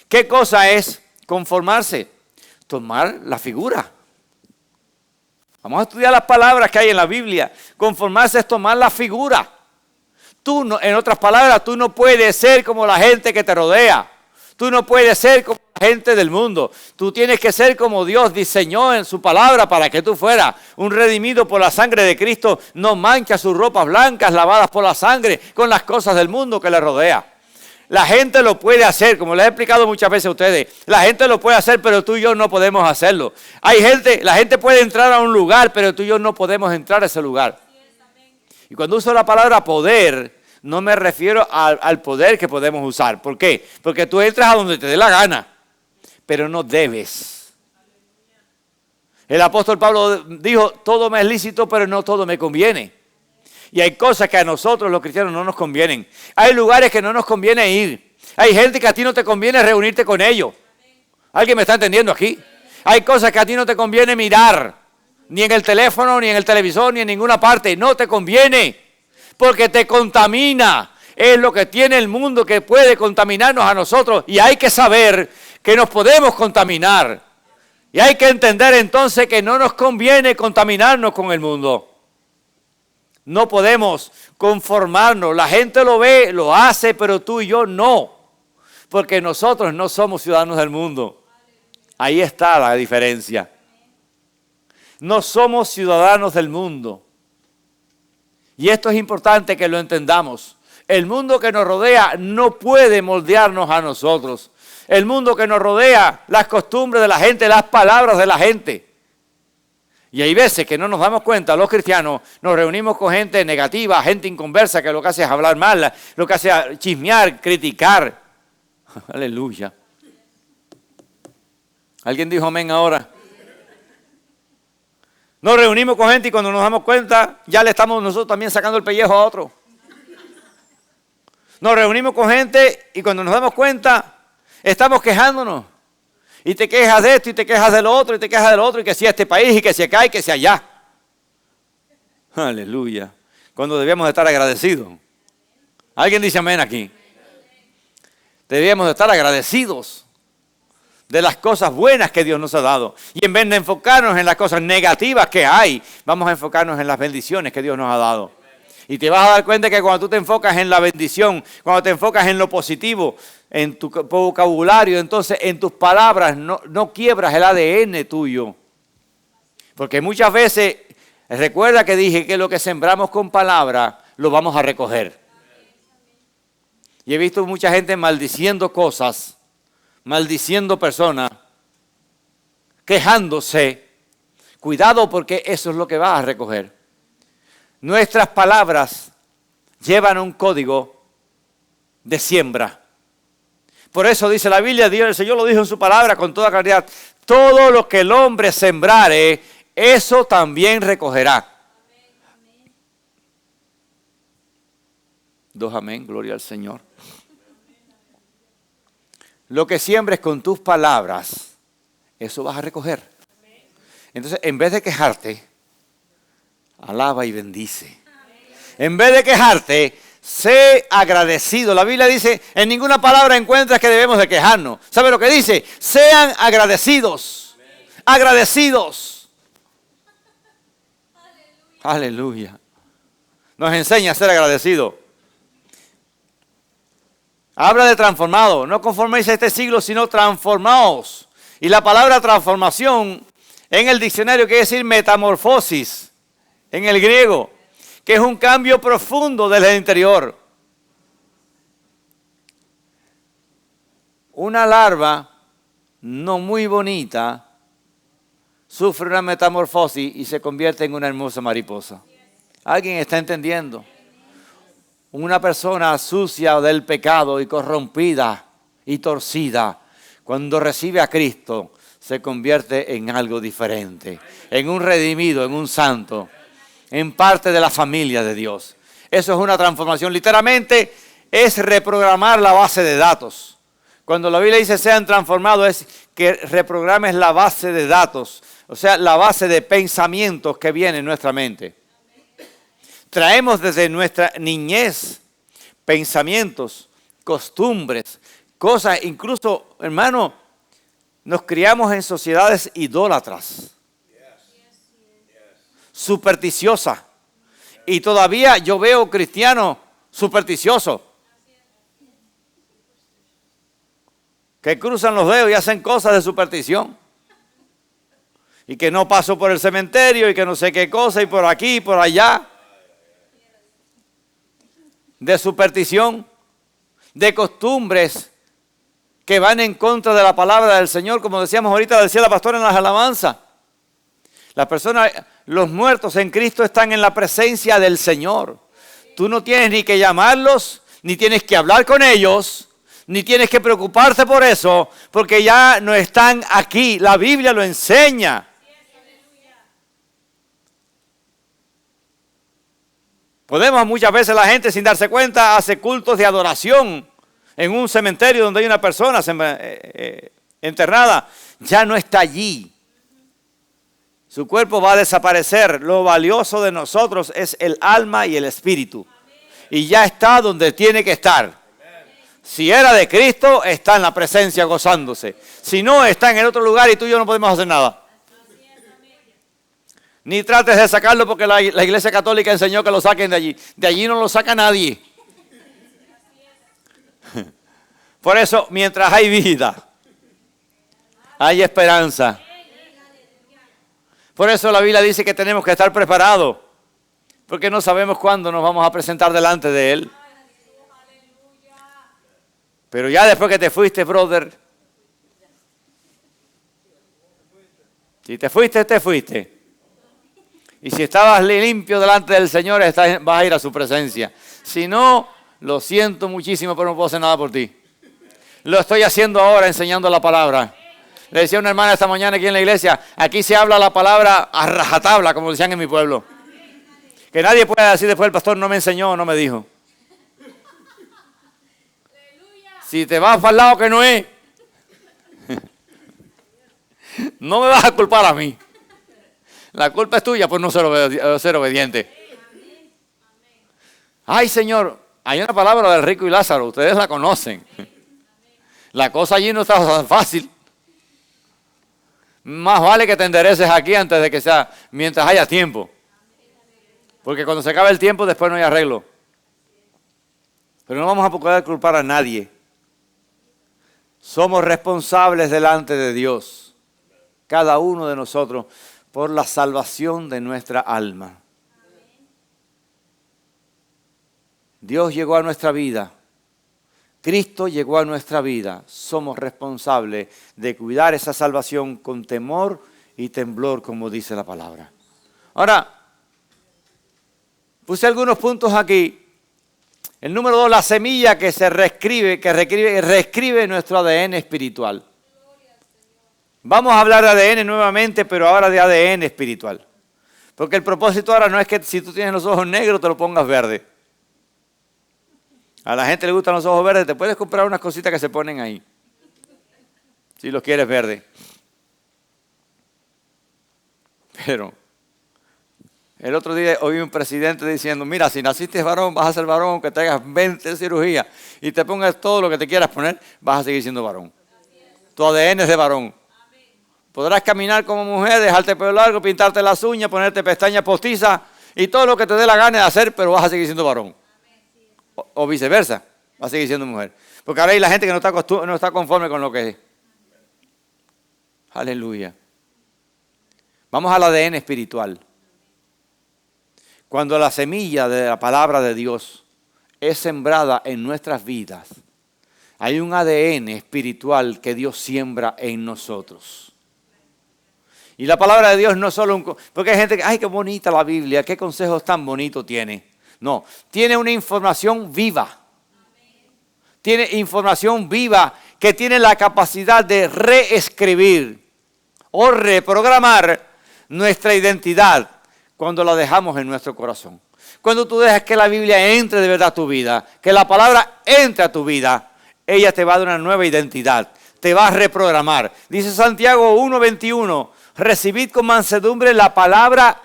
¿Qué cosa es conformarse? Tomar la figura. Vamos a estudiar las palabras que hay en la Biblia. Conformarse es tomar la figura. Tú no, en otras palabras, tú no puedes ser como la gente que te rodea. Tú no puedes ser como la gente del mundo. Tú tienes que ser como Dios diseñó en su palabra para que tú fueras un redimido por la sangre de Cristo. No mancha sus ropas blancas lavadas por la sangre con las cosas del mundo que le rodea. La gente lo puede hacer, como les he explicado muchas veces a ustedes. La gente lo puede hacer, pero tú y yo no podemos hacerlo. La gente puede entrar a un lugar, pero tú y yo no podemos entrar a ese lugar. Y cuando uso la palabra poder, no me refiero al poder que podemos usar. ¿Por qué? Porque tú entras a donde te dé la gana, pero no debes. El apóstol Pablo dijo, todo me es lícito, pero no todo me conviene. Y hay cosas que a nosotros los cristianos no nos convienen. Hay lugares que no nos conviene ir. Hay gente que a ti no te conviene reunirte con ellos. ¿Alguien me está entendiendo aquí? Hay cosas que a ti no te conviene mirar. Ni en el teléfono, ni en el televisor, ni en ninguna parte. No te conviene. Porque te contamina. Es lo que tiene el mundo que puede contaminarnos a nosotros. Y hay que saber que nos podemos contaminar. Y hay que entender entonces que no nos conviene contaminarnos con el mundo. No podemos conformarnos. La gente lo ve, lo hace, pero tú y yo no. Porque nosotros no somos ciudadanos del mundo. Ahí está la diferencia. No somos ciudadanos del mundo. Y esto es importante que lo entendamos. El mundo que nos rodea no puede moldearnos a nosotros. El mundo que nos rodea, las costumbres de la gente, las palabras de la gente. Y hay veces que no nos damos cuenta, los cristianos nos reunimos con gente negativa, gente inconversa, que lo que hace es hablar mal, lo que hace es chismear, criticar. Aleluya. ¿Alguien dijo amén ahora? Nos reunimos con gente y cuando nos damos cuenta, ya le estamos nosotros también sacando el pellejo a otro. Nos reunimos con gente y cuando nos damos cuenta, estamos quejándonos. Y te quejas de esto y te quejas de lo otro y te quejas de lo otro y que si este país y que si acá y que si allá. Aleluya. Cuando debíamos de estar agradecidos. ¿Alguien dice amén aquí? Debíamos de estar agradecidos de las cosas buenas que Dios nos ha dado. Y en vez de enfocarnos en las cosas negativas que hay, vamos a enfocarnos en las bendiciones que Dios nos ha dado. Y te vas a dar cuenta que cuando tú te enfocas en la bendición, cuando te enfocas en lo positivo, en tu vocabulario, entonces en tus palabras no quiebras el ADN tuyo. Porque muchas veces, recuerda que dije que lo que sembramos con palabras, lo vamos a recoger. Y he visto mucha gente maldiciendo cosas, maldiciendo personas, quejándose. Cuidado porque eso es lo que vas a recoger. Nuestras palabras llevan un código de siembra. Por eso dice la Biblia, Dios, el Señor lo dijo en su palabra con toda claridad, todo lo que el hombre sembrare, eso también recogerá. Dos amén, gloria al Señor. Lo que siembres con tus palabras, eso vas a recoger. Entonces, en vez de quejarte, alaba y bendice. En vez de quejarte, sé agradecido. La Biblia dice, en ninguna palabra encuentras que debemos de quejarnos. ¿Sabe lo que dice? Sean agradecidos. Agradecidos. Aleluya. Nos enseña a ser agradecidos. Habla de transformado. No conforméis a este siglo, sino transformaos. Y la palabra transformación en el diccionario quiere decir metamorfosis. En el griego, que es un cambio profundo desde el interior. Una larva no muy bonita sufre una metamorfosis y se convierte en una hermosa mariposa. ¿Alguien está entendiendo? Una persona sucia del pecado y corrompida y torcida, cuando recibe a Cristo, se convierte en algo diferente, en un redimido, en un santo, en parte de la familia de Dios. Eso es una transformación. Literalmente es reprogramar la base de datos. Cuando la Biblia dice sean transformados, es que reprogrames la base de datos. O sea, la base de pensamientos que viene en nuestra mente. Traemos desde nuestra niñez pensamientos, costumbres, cosas. Incluso, hermano, nos criamos en sociedades idólatras. Supersticiosa. Y todavía yo veo cristianos supersticiosos que cruzan los dedos y hacen cosas de superstición. Y que no paso por el cementerio y que no sé qué cosa y por aquí y por allá. De superstición, de costumbres que van en contra de la palabra del Señor, como decíamos ahorita, decía la pastora en las alabanzas. Las personas, los muertos en Cristo están en la presencia del Señor. tú no tienes ni que llamarlos, ni tienes que hablar con ellos, ni tienes que preocuparte por eso, porque ya no están aquí. La Biblia lo enseña. Podemos muchas veces la gente sin darse cuenta hace cultos de adoración en un cementerio donde hay una persona enterrada. Ya no está allí. Su cuerpo va a desaparecer. Lo valioso de nosotros es el alma y el espíritu. Y ya está donde tiene que estar. Si era de Cristo, está en la presencia gozándose. Si no, está en el otro lugar y tú y yo no podemos hacer nada. Ni trates de sacarlo porque la Iglesia Católica enseñó que lo saquen de allí. De allí no lo saca nadie. Por eso, mientras hay vida, hay esperanza. Por eso la Biblia dice que tenemos que estar preparados. Porque no sabemos cuándo nos vamos a presentar delante de Él. Pero ya después que te fuiste, brother. Si te fuiste, te fuiste. Y si estabas limpio delante del Señor, vas a ir a su presencia. Si no, lo siento muchísimo, pero no puedo hacer nada por ti. Lo estoy haciendo ahora, enseñando la palabra. Le decía a una hermana esta mañana aquí en la iglesia, aquí se habla la palabra a rajatabla, como decían en mi pueblo. Que nadie pueda decir después, el pastor no me enseñó o no me dijo. Si te vas para el lado que no es, no me vas a culpar a mí. La culpa es tuya por no ser obediente. Ay, Señor, hay una palabra del rico y Lázaro, ustedes la conocen. La cosa allí no está tan fácil. Más vale que te endereces aquí antes de que sea, mientras haya tiempo. Porque cuando se acabe el tiempo, después no hay arreglo. Pero no vamos a poder culpar a nadie. Somos responsables delante de Dios, cada uno de nosotros, por la salvación de nuestra alma. Dios llegó a nuestra vida. Cristo llegó a nuestra vida. Somos responsables de cuidar esa salvación con temor y temblor, como dice la palabra. Ahora, puse algunos puntos aquí. El número 2, la semilla que se reescribe nuestro ADN espiritual. Vamos a hablar de ADN nuevamente, pero ahora de ADN espiritual. Porque el propósito ahora no es que si tú tienes los ojos negros te lo pongas verde. A la gente le gustan los ojos verdes, te puedes comprar unas cositas que se ponen ahí. Si los quieres verde. Pero el otro día oí un presidente diciendo, mira, si naciste varón, vas a ser varón, aunque te hagas 20 cirugías y te pongas todo lo que te quieras poner, vas a seguir siendo varón. Tu ADN es de varón. Podrás caminar como mujer, dejarte el pelo largo, pintarte las uñas, ponerte pestañas postizas y todo lo que te dé la gana de hacer, pero vas a seguir siendo varón. O viceversa, vas a seguir siendo mujer. Porque ahora hay la gente que no está conforme con lo que es. Aleluya. Vamos al ADN espiritual. Cuando la semilla de la palabra de Dios es sembrada en nuestras vidas, hay un ADN espiritual que Dios siembra en nosotros. Y la palabra de Dios no solo porque hay gente que, ay, qué bonita la Biblia, qué consejos tan bonitos tiene. No, tiene una información viva. Tiene información viva que tiene la capacidad de reescribir o reprogramar nuestra identidad cuando la dejamos en nuestro corazón. Cuando tú dejas que la Biblia entre de verdad a tu vida, que la palabra entre a tu vida, ella te va a dar una nueva identidad, te va a reprogramar. Dice Santiago 1:21, recibid con mansedumbre la palabra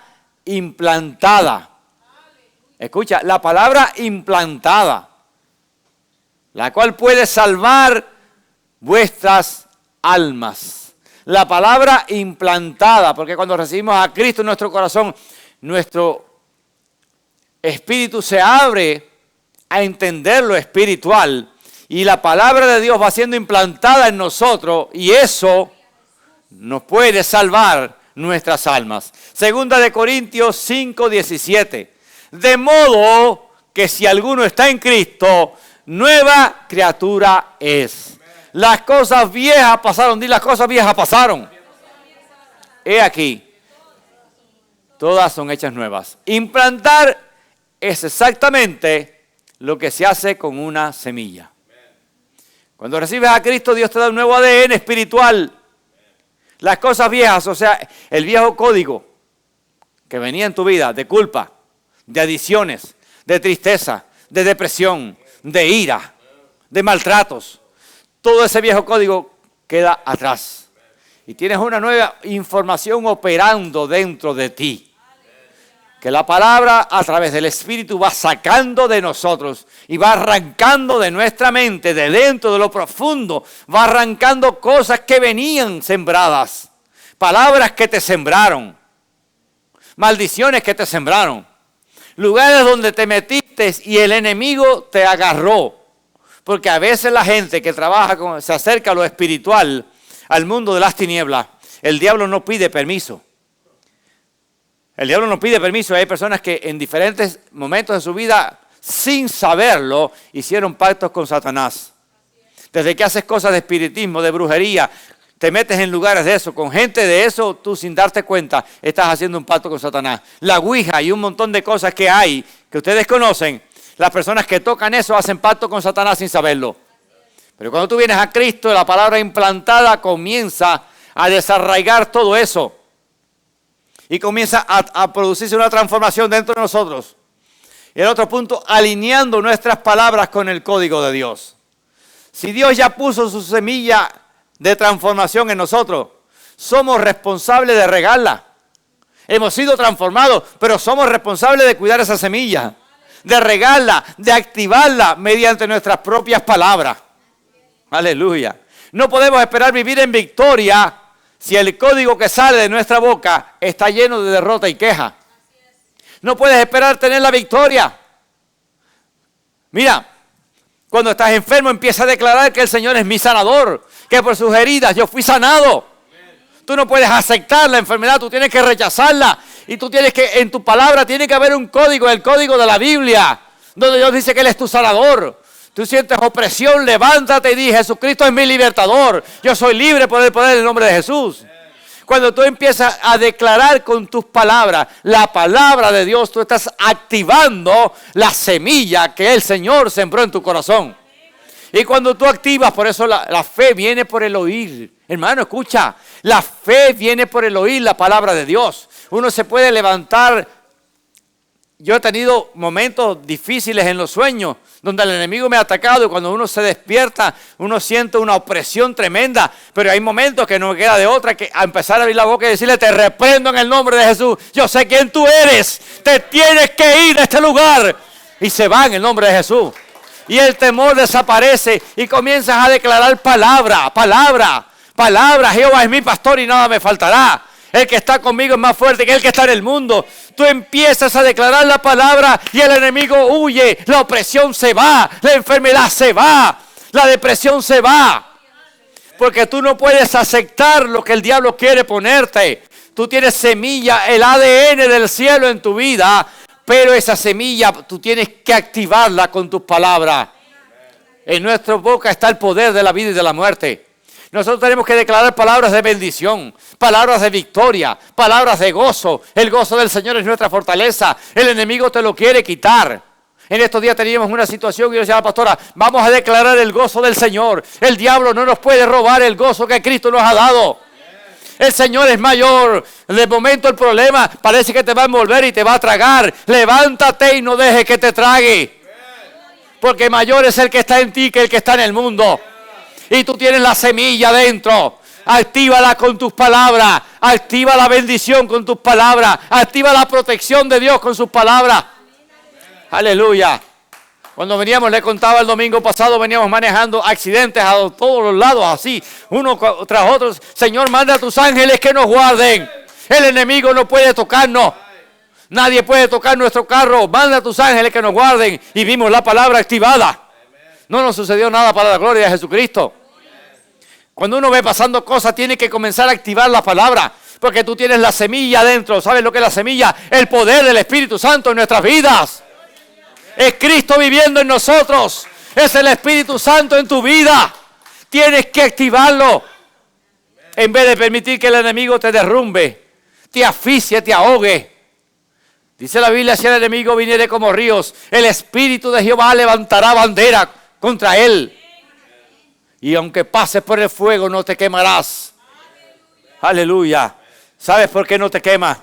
implantada. Escucha, la palabra implantada, la cual puede salvar vuestras almas. La palabra implantada, porque cuando recibimos a Cristo en nuestro corazón, nuestro espíritu se abre a entender lo espiritual y la palabra de Dios va siendo implantada en nosotros y eso nos puede salvar nuestras almas. Segunda de Corintios 5:17. De modo que si alguno está en Cristo, nueva criatura es. Las cosas viejas pasaron, las cosas viejas pasaron. He aquí, todas son hechas nuevas. Implantar es exactamente lo que se hace con una semilla. Cuando recibes a Cristo, Dios te da un nuevo ADN espiritual. Las cosas viejas, o sea, el viejo código que venía en tu vida de culpa, de adicciones, de tristeza, de depresión, de ira, de maltratos, todo ese viejo código queda atrás. Y tienes una nueva información operando dentro de ti. Que la palabra a través del Espíritu va sacando de nosotros y va arrancando de nuestra mente, de dentro, de lo profundo, va arrancando cosas que venían sembradas, palabras que te sembraron, maldiciones que te sembraron, lugares donde te metiste y el enemigo te agarró. Porque a veces la gente que trabaja, se acerca a lo espiritual, al mundo de las tinieblas, el diablo no pide permiso. El diablo no pide permiso. Hay personas que en diferentes momentos de su vida, sin saberlo, hicieron pactos con Satanás. Desde que haces cosas de espiritismo, de brujería, te metes en lugares de eso, con gente de eso, tú sin darte cuenta, estás haciendo un pacto con Satanás. La ouija y un montón de cosas que hay, que ustedes conocen, las personas que tocan eso hacen pacto con Satanás sin saberlo. Pero cuando tú vienes a Cristo, la palabra implantada comienza a desarraigar todo eso. Y comienza a producirse una transformación dentro de nosotros. Y el otro punto, alineando nuestras palabras con el código de Dios. Si Dios ya puso su semilla de transformación en nosotros, somos responsables de regarla. Hemos sido transformados, pero somos responsables de cuidar esa semilla, de regarla, de activarla mediante nuestras propias palabras. Aleluya. No podemos esperar vivir en victoria si el código que sale de nuestra boca está lleno de derrota y queja. No puedes esperar tener la victoria. Mira, cuando estás enfermo empieza a declarar que el Señor es mi sanador, que por sus heridas yo fui sanado. Tú no puedes aceptar la enfermedad, tú tienes que rechazarla. Y tú tienes que, en tu palabra tiene que haber un código, el código de la Biblia, donde Dios dice que Él es tu sanador. Tú sientes opresión, levántate y di, Jesucristo es mi libertador. Yo soy libre por el poder del nombre de Jesús. Cuando tú empiezas a declarar con tus palabras la palabra de Dios, tú estás activando la semilla que el Señor sembró en tu corazón. Y cuando tú activas, por eso la fe viene por el oír. Hermano, escucha, la fe viene por el oír la palabra de Dios. Uno se puede levantar. Yo he tenido momentos difíciles en los sueños, donde el enemigo me ha atacado y cuando uno se despierta, uno siente una opresión tremenda. Pero hay momentos que no me queda de otra que a empezar a abrir la boca y decirle, te reprendo en el nombre de Jesús. Yo sé quién tú eres, te tienes que ir de este lugar. Y se va en el nombre de Jesús. Y el temor desaparece y comienzas a declarar palabra. Jehová es mi pastor y nada me faltará. El que está conmigo es más fuerte que el que está en el mundo. Tú empiezas a declarar la palabra y el enemigo huye. La opresión se va, la enfermedad se va, la depresión se va. Porque tú no puedes aceptar lo que el diablo quiere ponerte. Tú tienes semilla, el ADN del cielo en tu vida, pero esa semilla tú tienes que activarla con tus palabras. En nuestra boca está el poder de la vida y de la muerte. Nosotros tenemos que declarar palabras de bendición, palabras de victoria, palabras de gozo. El gozo del Señor es nuestra fortaleza. El enemigo te lo quiere quitar. En estos días teníamos una situación y yo decía a la pastora, vamos a declarar el gozo del Señor. El diablo no nos puede robar el gozo que Cristo nos ha dado. El Señor es mayor. De momento el problema parece que te va a envolver y te va a tragar. Levántate y no dejes que te trague. Porque mayor es el que está en ti que el que está en el mundo. Y tú tienes la semilla dentro. Actívala con tus palabras. Activa la bendición con tus palabras. Activa la protección de Dios con sus palabras. Aleluya. Cuando veníamos, le contaba el domingo pasado, veníamos manejando accidentes a todos los lados, así, uno tras otro. Señor, manda a tus ángeles que nos guarden. El enemigo no puede tocarnos. Nadie puede tocar nuestro carro. Manda a tus ángeles que nos guarden. Y vimos la palabra activada. No nos sucedió nada para la gloria de Jesucristo. Cuando uno ve pasando cosas, tiene que comenzar a activar la palabra. Porque tú tienes la semilla dentro. ¿Sabes lo que es la semilla? El poder del Espíritu Santo en nuestras vidas. Es Cristo viviendo en nosotros. Es el Espíritu Santo en tu vida. Tienes que activarlo. En vez de permitir que el enemigo te derrumbe, te asfixie, te ahogue. Dice la Biblia, si el enemigo viniere como ríos, el Espíritu de Jehová levantará bandera contra él. Y aunque pases por el fuego, no te quemarás. Aleluya. ¿Sabes por qué no te quema?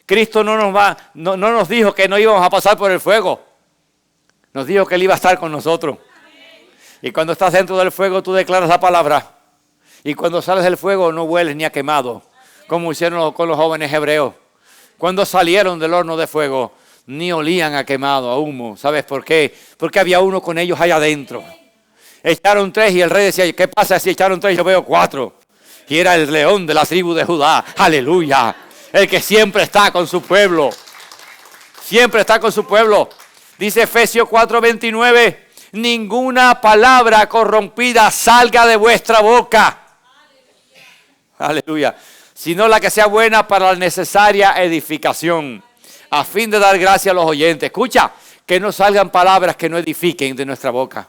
Cristo no nos dijo que no íbamos a pasar por el fuego. Nos dijo que Él iba a estar con nosotros. Y cuando estás dentro del fuego, tú declaras la palabra. Y cuando sales del fuego, no hueles ni a quemado, como hicieron con los jóvenes hebreos. Cuando salieron del horno de fuego, ni olían a quemado, a humo. ¿Sabes por qué? Porque había uno con ellos allá adentro. Echaron 3 y el rey decía, ¿qué pasa si echaron 3? Yo veo 4. Y era el león de la tribu de Judá. Aleluya. El que siempre está con su pueblo. Siempre está con su pueblo. Dice Efesios 4:29. Ninguna palabra corrompida salga de vuestra boca. Aleluya. Sino la que sea buena para la necesaria edificación, a fin de dar gracia a los oyentes. Escucha, que no salgan palabras que no edifiquen de nuestra boca.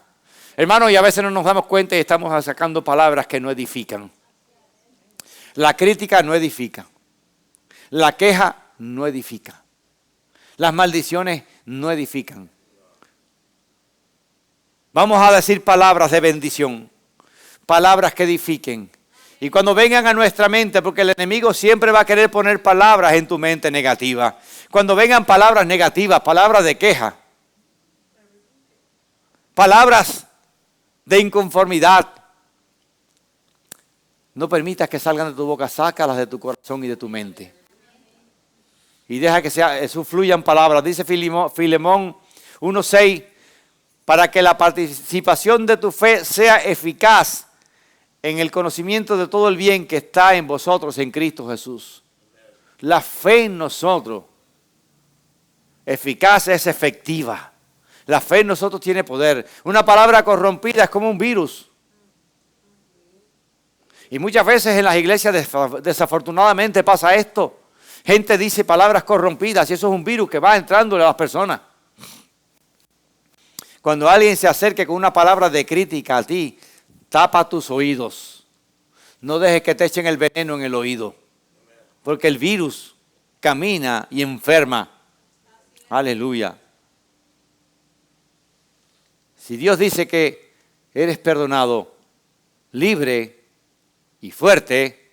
Hermanos, y a veces no nos damos cuenta y estamos sacando palabras que no edifican. La crítica no edifica. La queja no edifica. Las maldiciones no edifican. Vamos a decir palabras de bendición, palabras que edifiquen. Y cuando vengan a nuestra mente, porque el enemigo siempre va a querer poner palabras en tu mente negativa. Cuando vengan palabras negativas, palabras de queja, palabras de inconformidad, no permitas que salgan de tu boca, sácalas de tu corazón y de tu mente. Y deja que eso fluyan palabras. Dice Filemón 1:6, para que la participación de tu fe sea eficaz en el conocimiento de todo el bien que está en vosotros en Cristo Jesús. La fe en nosotros, eficaz es efectiva. La fe en nosotros tiene poder. Una palabra corrompida es como un virus. Y muchas veces en las iglesias desafortunadamente pasa esto. Gente dice palabras corrompidas y eso es un virus que va entrando a las personas. Cuando alguien se acerque con una palabra de crítica a ti, tapa tus oídos. No dejes que te echen el veneno en el oído. Porque el virus camina y enferma. Aleluya. Si Dios dice que eres perdonado, libre y fuerte,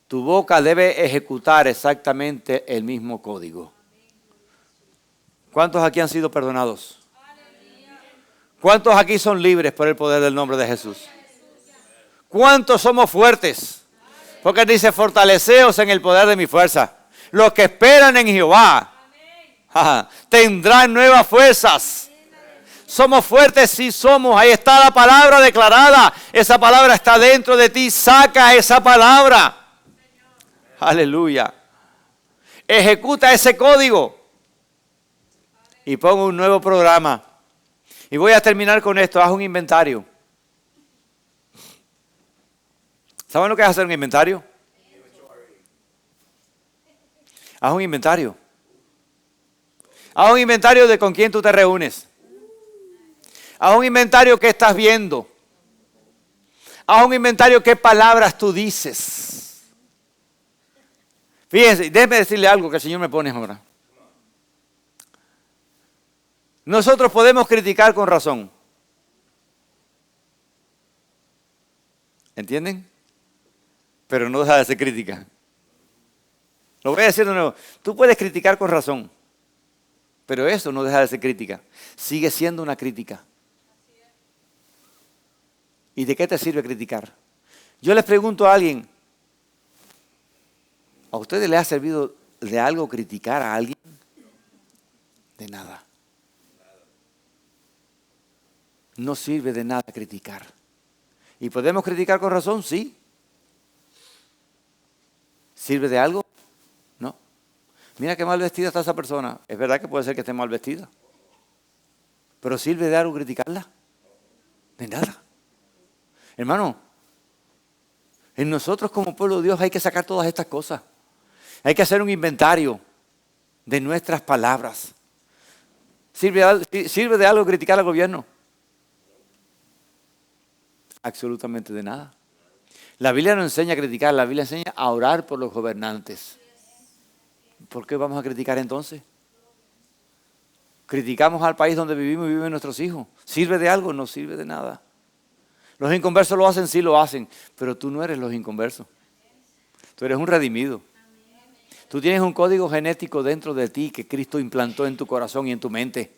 tu boca debe ejecutar exactamente el mismo código. ¿Cuántos aquí han sido perdonados? ¿Cuántos aquí son libres por el poder del nombre de Jesús? ¿Cuántos somos fuertes? Porque dice, fortaleceos en el poder de mi fuerza. Los que esperan en Jehová tendrán nuevas fuerzas. Somos fuertes, sí somos. Ahí está la palabra declarada. Esa palabra está dentro de ti. Saca esa palabra. Aleluya. Ejecuta ese código. Y pongo un nuevo programa. Y voy a terminar con esto. Haz un inventario. ¿Saben lo que es hacer un inventario? Haz un inventario. Haz un inventario de con quién tú te reúnes. Haz un inventario qué estás viendo. Haz un inventario qué palabras tú dices. Fíjense, déjeme decirle algo que el Señor me pone ahora. Nosotros podemos criticar con razón. ¿Entienden? Pero no deja de ser crítica. Lo voy a decir de nuevo. Tú puedes criticar con razón, pero eso no deja de ser crítica. Sigue siendo una crítica. ¿Y de qué te sirve criticar? Yo les pregunto a alguien, ¿a ustedes les ha servido de algo criticar a alguien? De nada. No sirve de nada criticar. ¿Y podemos criticar con razón? Sí. ¿Sirve de algo? No. Mira qué mal vestida está esa persona. Es verdad que puede ser que esté mal vestida. ¿Pero sirve de algo criticarla? De nada. Hermano, en nosotros como pueblo de Dios hay que sacar todas estas cosas. Hay que hacer un inventario de nuestras palabras. ¿Sirve de algo criticar al gobierno? Absolutamente de nada. La Biblia no enseña a criticar, la Biblia enseña a orar por los gobernantes. ¿Por qué vamos a criticar entonces? Criticamos al país donde vivimos y viven nuestros hijos. ¿Sirve de algo? No sirve de nada. Los inconversos lo hacen, sí lo hacen, pero tú no eres los inconversos. Tú eres un redimido. Tú tienes un código genético dentro de ti que Cristo implantó en tu corazón y en tu mente.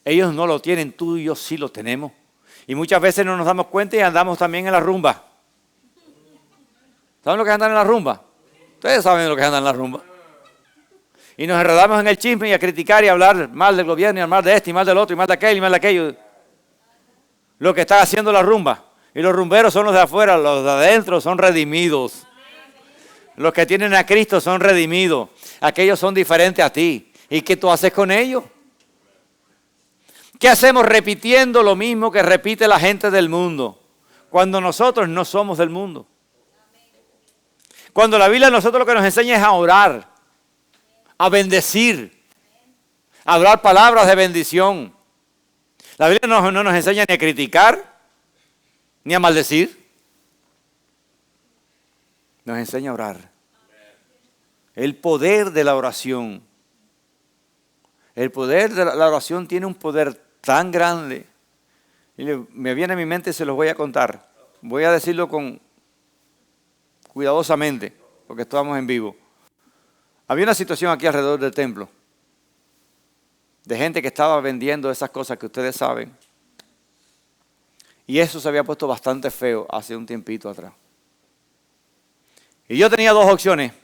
Ellos no lo tienen, tú y yo sí lo tenemos. Y muchas veces no nos damos cuenta y andamos también en la rumba. ¿Saben lo que es andar en la rumba? Ustedes saben lo que es andar en la rumba. Y nos enredamos en el chisme y a criticar y a hablar mal del gobierno y a mal de este y mal del otro y mal de aquel y mal de aquello. Lo que está haciendo la rumba. Y los rumberos son los de afuera, los de adentro son redimidos. Los que tienen a Cristo son redimidos. Aquellos son diferentes a ti. ¿Y qué tú haces con ellos? ¿Qué hacemos repitiendo lo mismo que repite la gente del mundo? Cuando nosotros no somos del mundo. Cuando la Biblia a nosotros lo que nos enseña es a orar, a bendecir, a hablar palabras de bendición. La Biblia no nos enseña ni a criticar, ni a maldecir. Nos enseña a orar. El poder de la oración. El poder de la oración tiene un poder tan grande. Y me viene a mi mente y se los voy a contar. Voy a decirlo cuidadosamente, porque estamos en vivo. Había una situación aquí alrededor del templo, de gente que estaba vendiendo esas cosas que ustedes saben. Y eso se había puesto bastante feo hace un tiempito atrás. Y yo tenía dos opciones.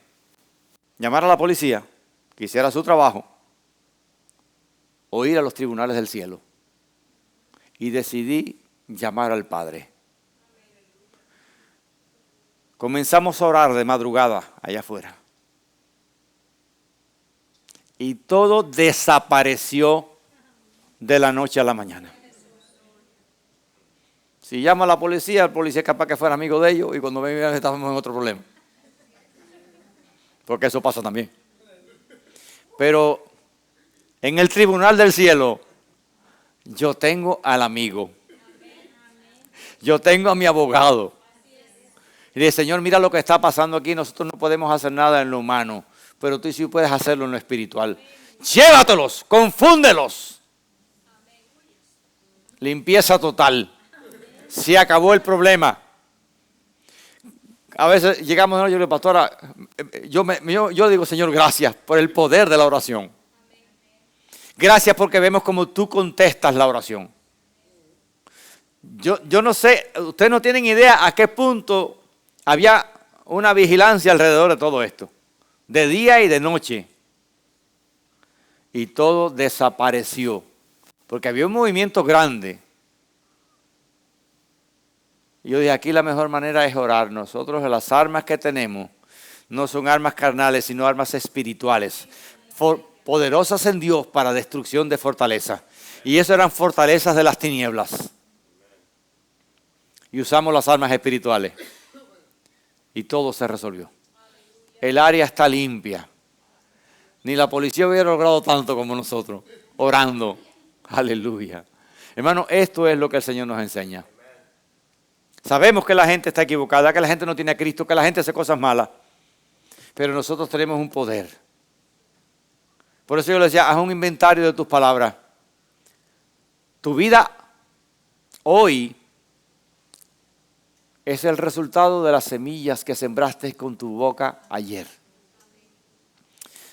Llamar a la policía, que hiciera su trabajo, o ir a los tribunales del cielo. Y decidí llamar al Padre. Comenzamos a orar de madrugada allá afuera. Y todo desapareció de la noche a la mañana. Si llama a la policía, el policía es capaz que fuera amigo de ellos y cuando me vean estábamos en otro problema. Porque eso pasa también. Pero en el tribunal del cielo, yo tengo al amigo. Yo tengo a mi abogado. Y dice, Señor, mira lo que está pasando aquí. Nosotros no podemos hacer nada en lo humano, pero tú sí puedes hacerlo en lo espiritual. Llévatelos, confúndelos. Limpieza total. Se acabó el problema. A veces llegamos, yo le digo, pastora, yo digo, Señor, gracias por el poder de la oración. Gracias porque vemos cómo tú contestas la oración. Yo no sé, ustedes no tienen idea a qué punto había una vigilancia alrededor de todo esto. De día y de noche. Y todo desapareció. Porque había un movimiento grande. Y yo dije, aquí la mejor manera es orar. Nosotros las armas que tenemos no son armas carnales, sino armas espirituales. Poderosas en Dios para destrucción de fortaleza. Y eso eran fortalezas de las tinieblas. Y usamos las armas espirituales. Y todo se resolvió. El área está limpia. Ni la policía hubiera logrado tanto como nosotros, orando. Aleluya. Hermano, esto es lo que el Señor nos enseña. Sabemos que la gente está equivocada, que la gente no tiene a Cristo, que la gente hace cosas malas. Pero nosotros tenemos un poder. Por eso yo le decía, haz un inventario de tus palabras. Tu vida hoy es el resultado de las semillas que sembraste con tu boca ayer.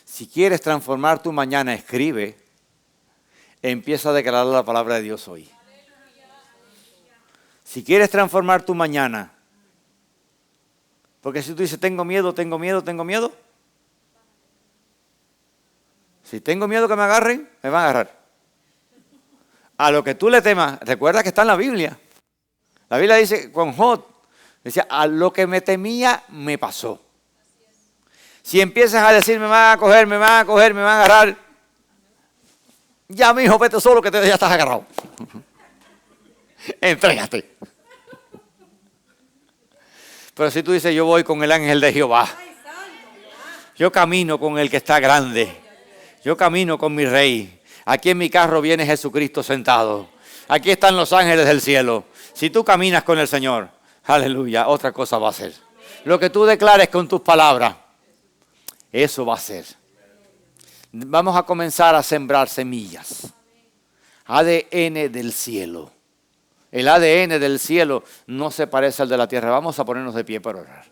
Si quieres transformar tu mañana, escribe. Empieza a declarar la palabra de Dios hoy. Si quieres transformar tu mañana, porque si tú dices, tengo miedo. Si tengo miedo que me agarren, me van a agarrar. A lo que tú le temas, recuerda que está en la Biblia. La Biblia dice, con Job, decía, a lo que me temía, me pasó. Si empiezas a decir, me van a coger, me van a agarrar, ya mi hijo, vete solo que ya estás agarrado. Entrégate. Pero si tú dices, yo voy con el ángel de Jehová. Yo camino con el que está grande. Yo camino con mi rey. Aquí en mi carro viene Jesucristo sentado. Aquí están los ángeles del cielo. Si tú caminas con el Señor, aleluya, otra cosa va a ser. Lo que tú declares con tus palabras, eso va a ser. Vamos a comenzar a sembrar semillas. ADN del cielo. El ADN del cielo no se parece al de la tierra. Vamos a ponernos de pie para orar.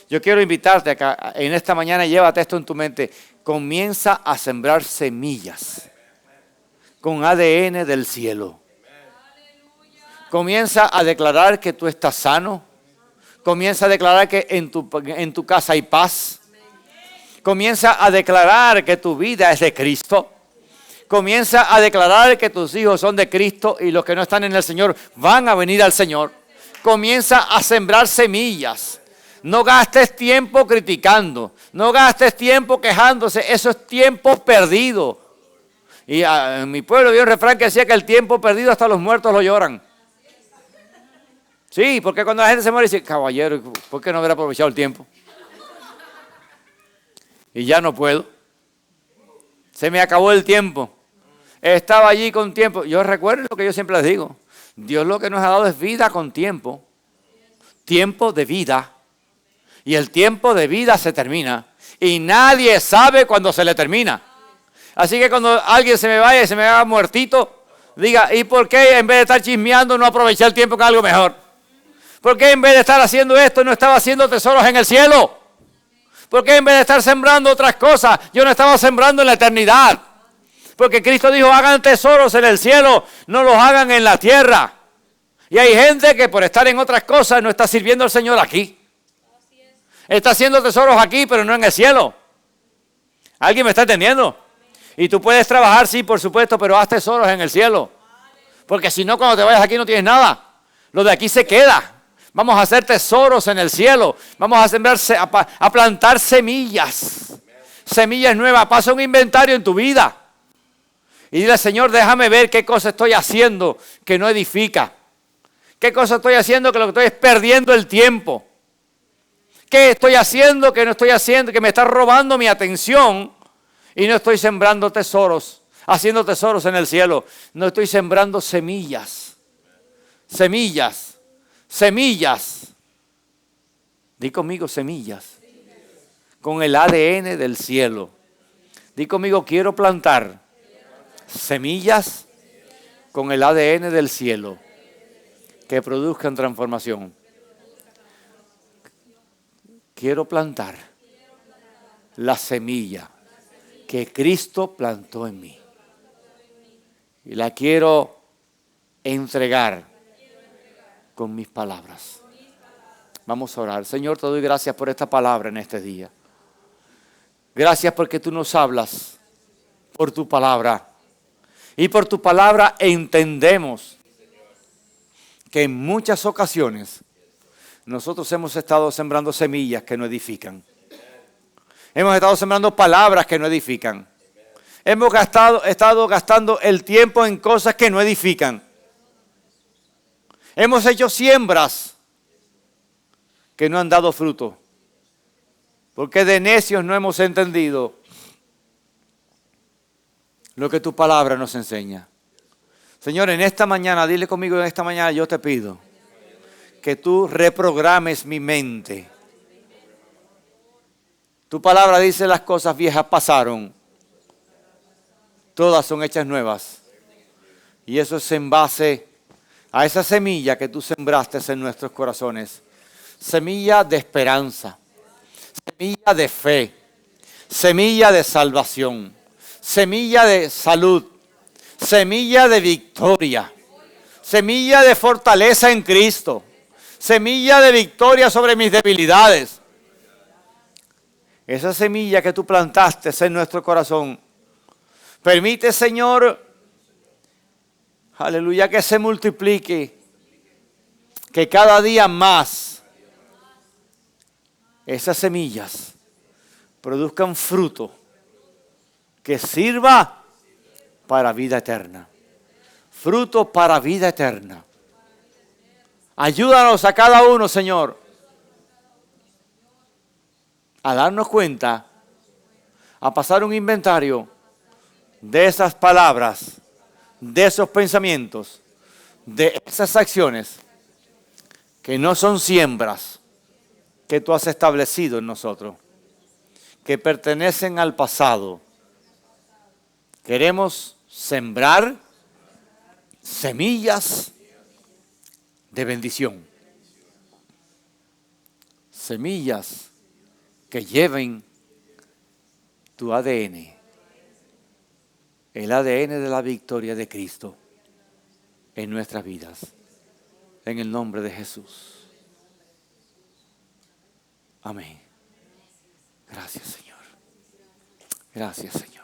Yo quiero invitarte acá, en esta mañana, llévate esto en tu mente. Comienza a sembrar semillas con ADN del cielo. Comienza a declarar que tú estás sano. Comienza a declarar que en tu casa hay paz. Comienza a declarar que tu vida es de Cristo. Comienza a declarar que tus hijos son de Cristo y los que no están en el Señor van a venir al Señor. Comienza a sembrar semillas. No gastes tiempo criticando. No gastes tiempo quejándose. Eso es tiempo perdido. Y en mi pueblo había un refrán que decía que el tiempo perdido hasta los muertos lo lloran. Sí, porque cuando la gente se muere dice, caballero, ¿por qué no haber aprovechado el tiempo? Y ya no puedo. Se me acabó el tiempo. Estaba allí con tiempo. Yo recuerdo lo que yo siempre les digo. Dios lo que nos ha dado es vida con tiempo. Tiempo de vida. Y el tiempo de vida se termina. Y nadie sabe cuándo se le termina. Así que cuando alguien se me vaya y se me haga muertito, diga, ¿y por qué en vez de estar chismeando no aproveché el tiempo con algo mejor? ¿Por qué en vez de estar haciendo esto no estaba haciendo tesoros en el cielo? ¿Por qué en vez de estar sembrando otras cosas yo no estaba sembrando en la eternidad? Porque Cristo dijo, hagan tesoros en el cielo, no los hagan en la tierra. Y hay gente que por estar en otras cosas no está sirviendo al Señor aquí. Está haciendo tesoros aquí, pero no en el cielo. ¿Alguien me está entendiendo? Y tú puedes trabajar, sí, por supuesto, pero haz tesoros en el cielo. Porque si no, cuando te vayas aquí no tienes nada. Lo de aquí se queda. Vamos a hacer tesoros en el cielo. Vamos a sembrar, a plantar semillas. Semillas nuevas. Pasa un inventario en tu vida. Y dile, Señor, déjame ver qué cosa estoy haciendo que no edifica. ¿Qué cosa estoy haciendo que lo que estoy es perdiendo el tiempo? ¿Qué estoy haciendo que no estoy haciendo, que me está robando mi atención y no estoy sembrando tesoros, haciendo tesoros en el cielo? No estoy sembrando semillas. Semillas. Semillas. Di conmigo semillas. Con el ADN del cielo. Di conmigo, quiero plantar semillas con el ADN del cielo que produzcan transformación. Quiero plantar la semilla que Cristo plantó en mí. Y la quiero entregar con mis palabras. Vamos a orar. Señor, te doy gracias por esta palabra en este día. Gracias porque tú nos hablas por tu palabra. Y por tu palabra entendemos que en muchas ocasiones nosotros hemos estado sembrando semillas que no edifican. Hemos estado sembrando palabras que no edifican. Hemos estado gastando el tiempo en cosas que no edifican. Hemos hecho siembras que no han dado fruto. Porque de necios no hemos entendido lo que tu palabra nos enseña. Señor, en esta mañana, dile conmigo, en esta mañana yo te pido que tú reprogrames mi mente. Tu palabra dice, las cosas viejas pasaron, todas son hechas nuevas. Y eso es en base a esa semilla que tú sembraste en nuestros corazones. Semilla de esperanza, semilla de fe, semilla de salvación, semilla de salud, semilla de victoria, semilla de fortaleza en Cristo, semilla de victoria sobre mis debilidades. Esa semilla que tú plantaste en nuestro corazón, permite, Señor, aleluya, que se multiplique, que cada día más esas semillas produzcan fruto que sirva para vida eterna. Fruto para vida eterna. Ayúdanos a cada uno, Señor, a darnos cuenta, a pasar un inventario de esas palabras, de esos pensamientos, de esas acciones que no son siembras que tú has establecido en nosotros, que pertenecen al pasado, Queremos sembrar semillas de bendición. Semillas que lleven tu ADN. El ADN de la victoria de Cristo en nuestras vidas. En el nombre de Jesús. Amén. Gracias, Señor. Gracias, Señor.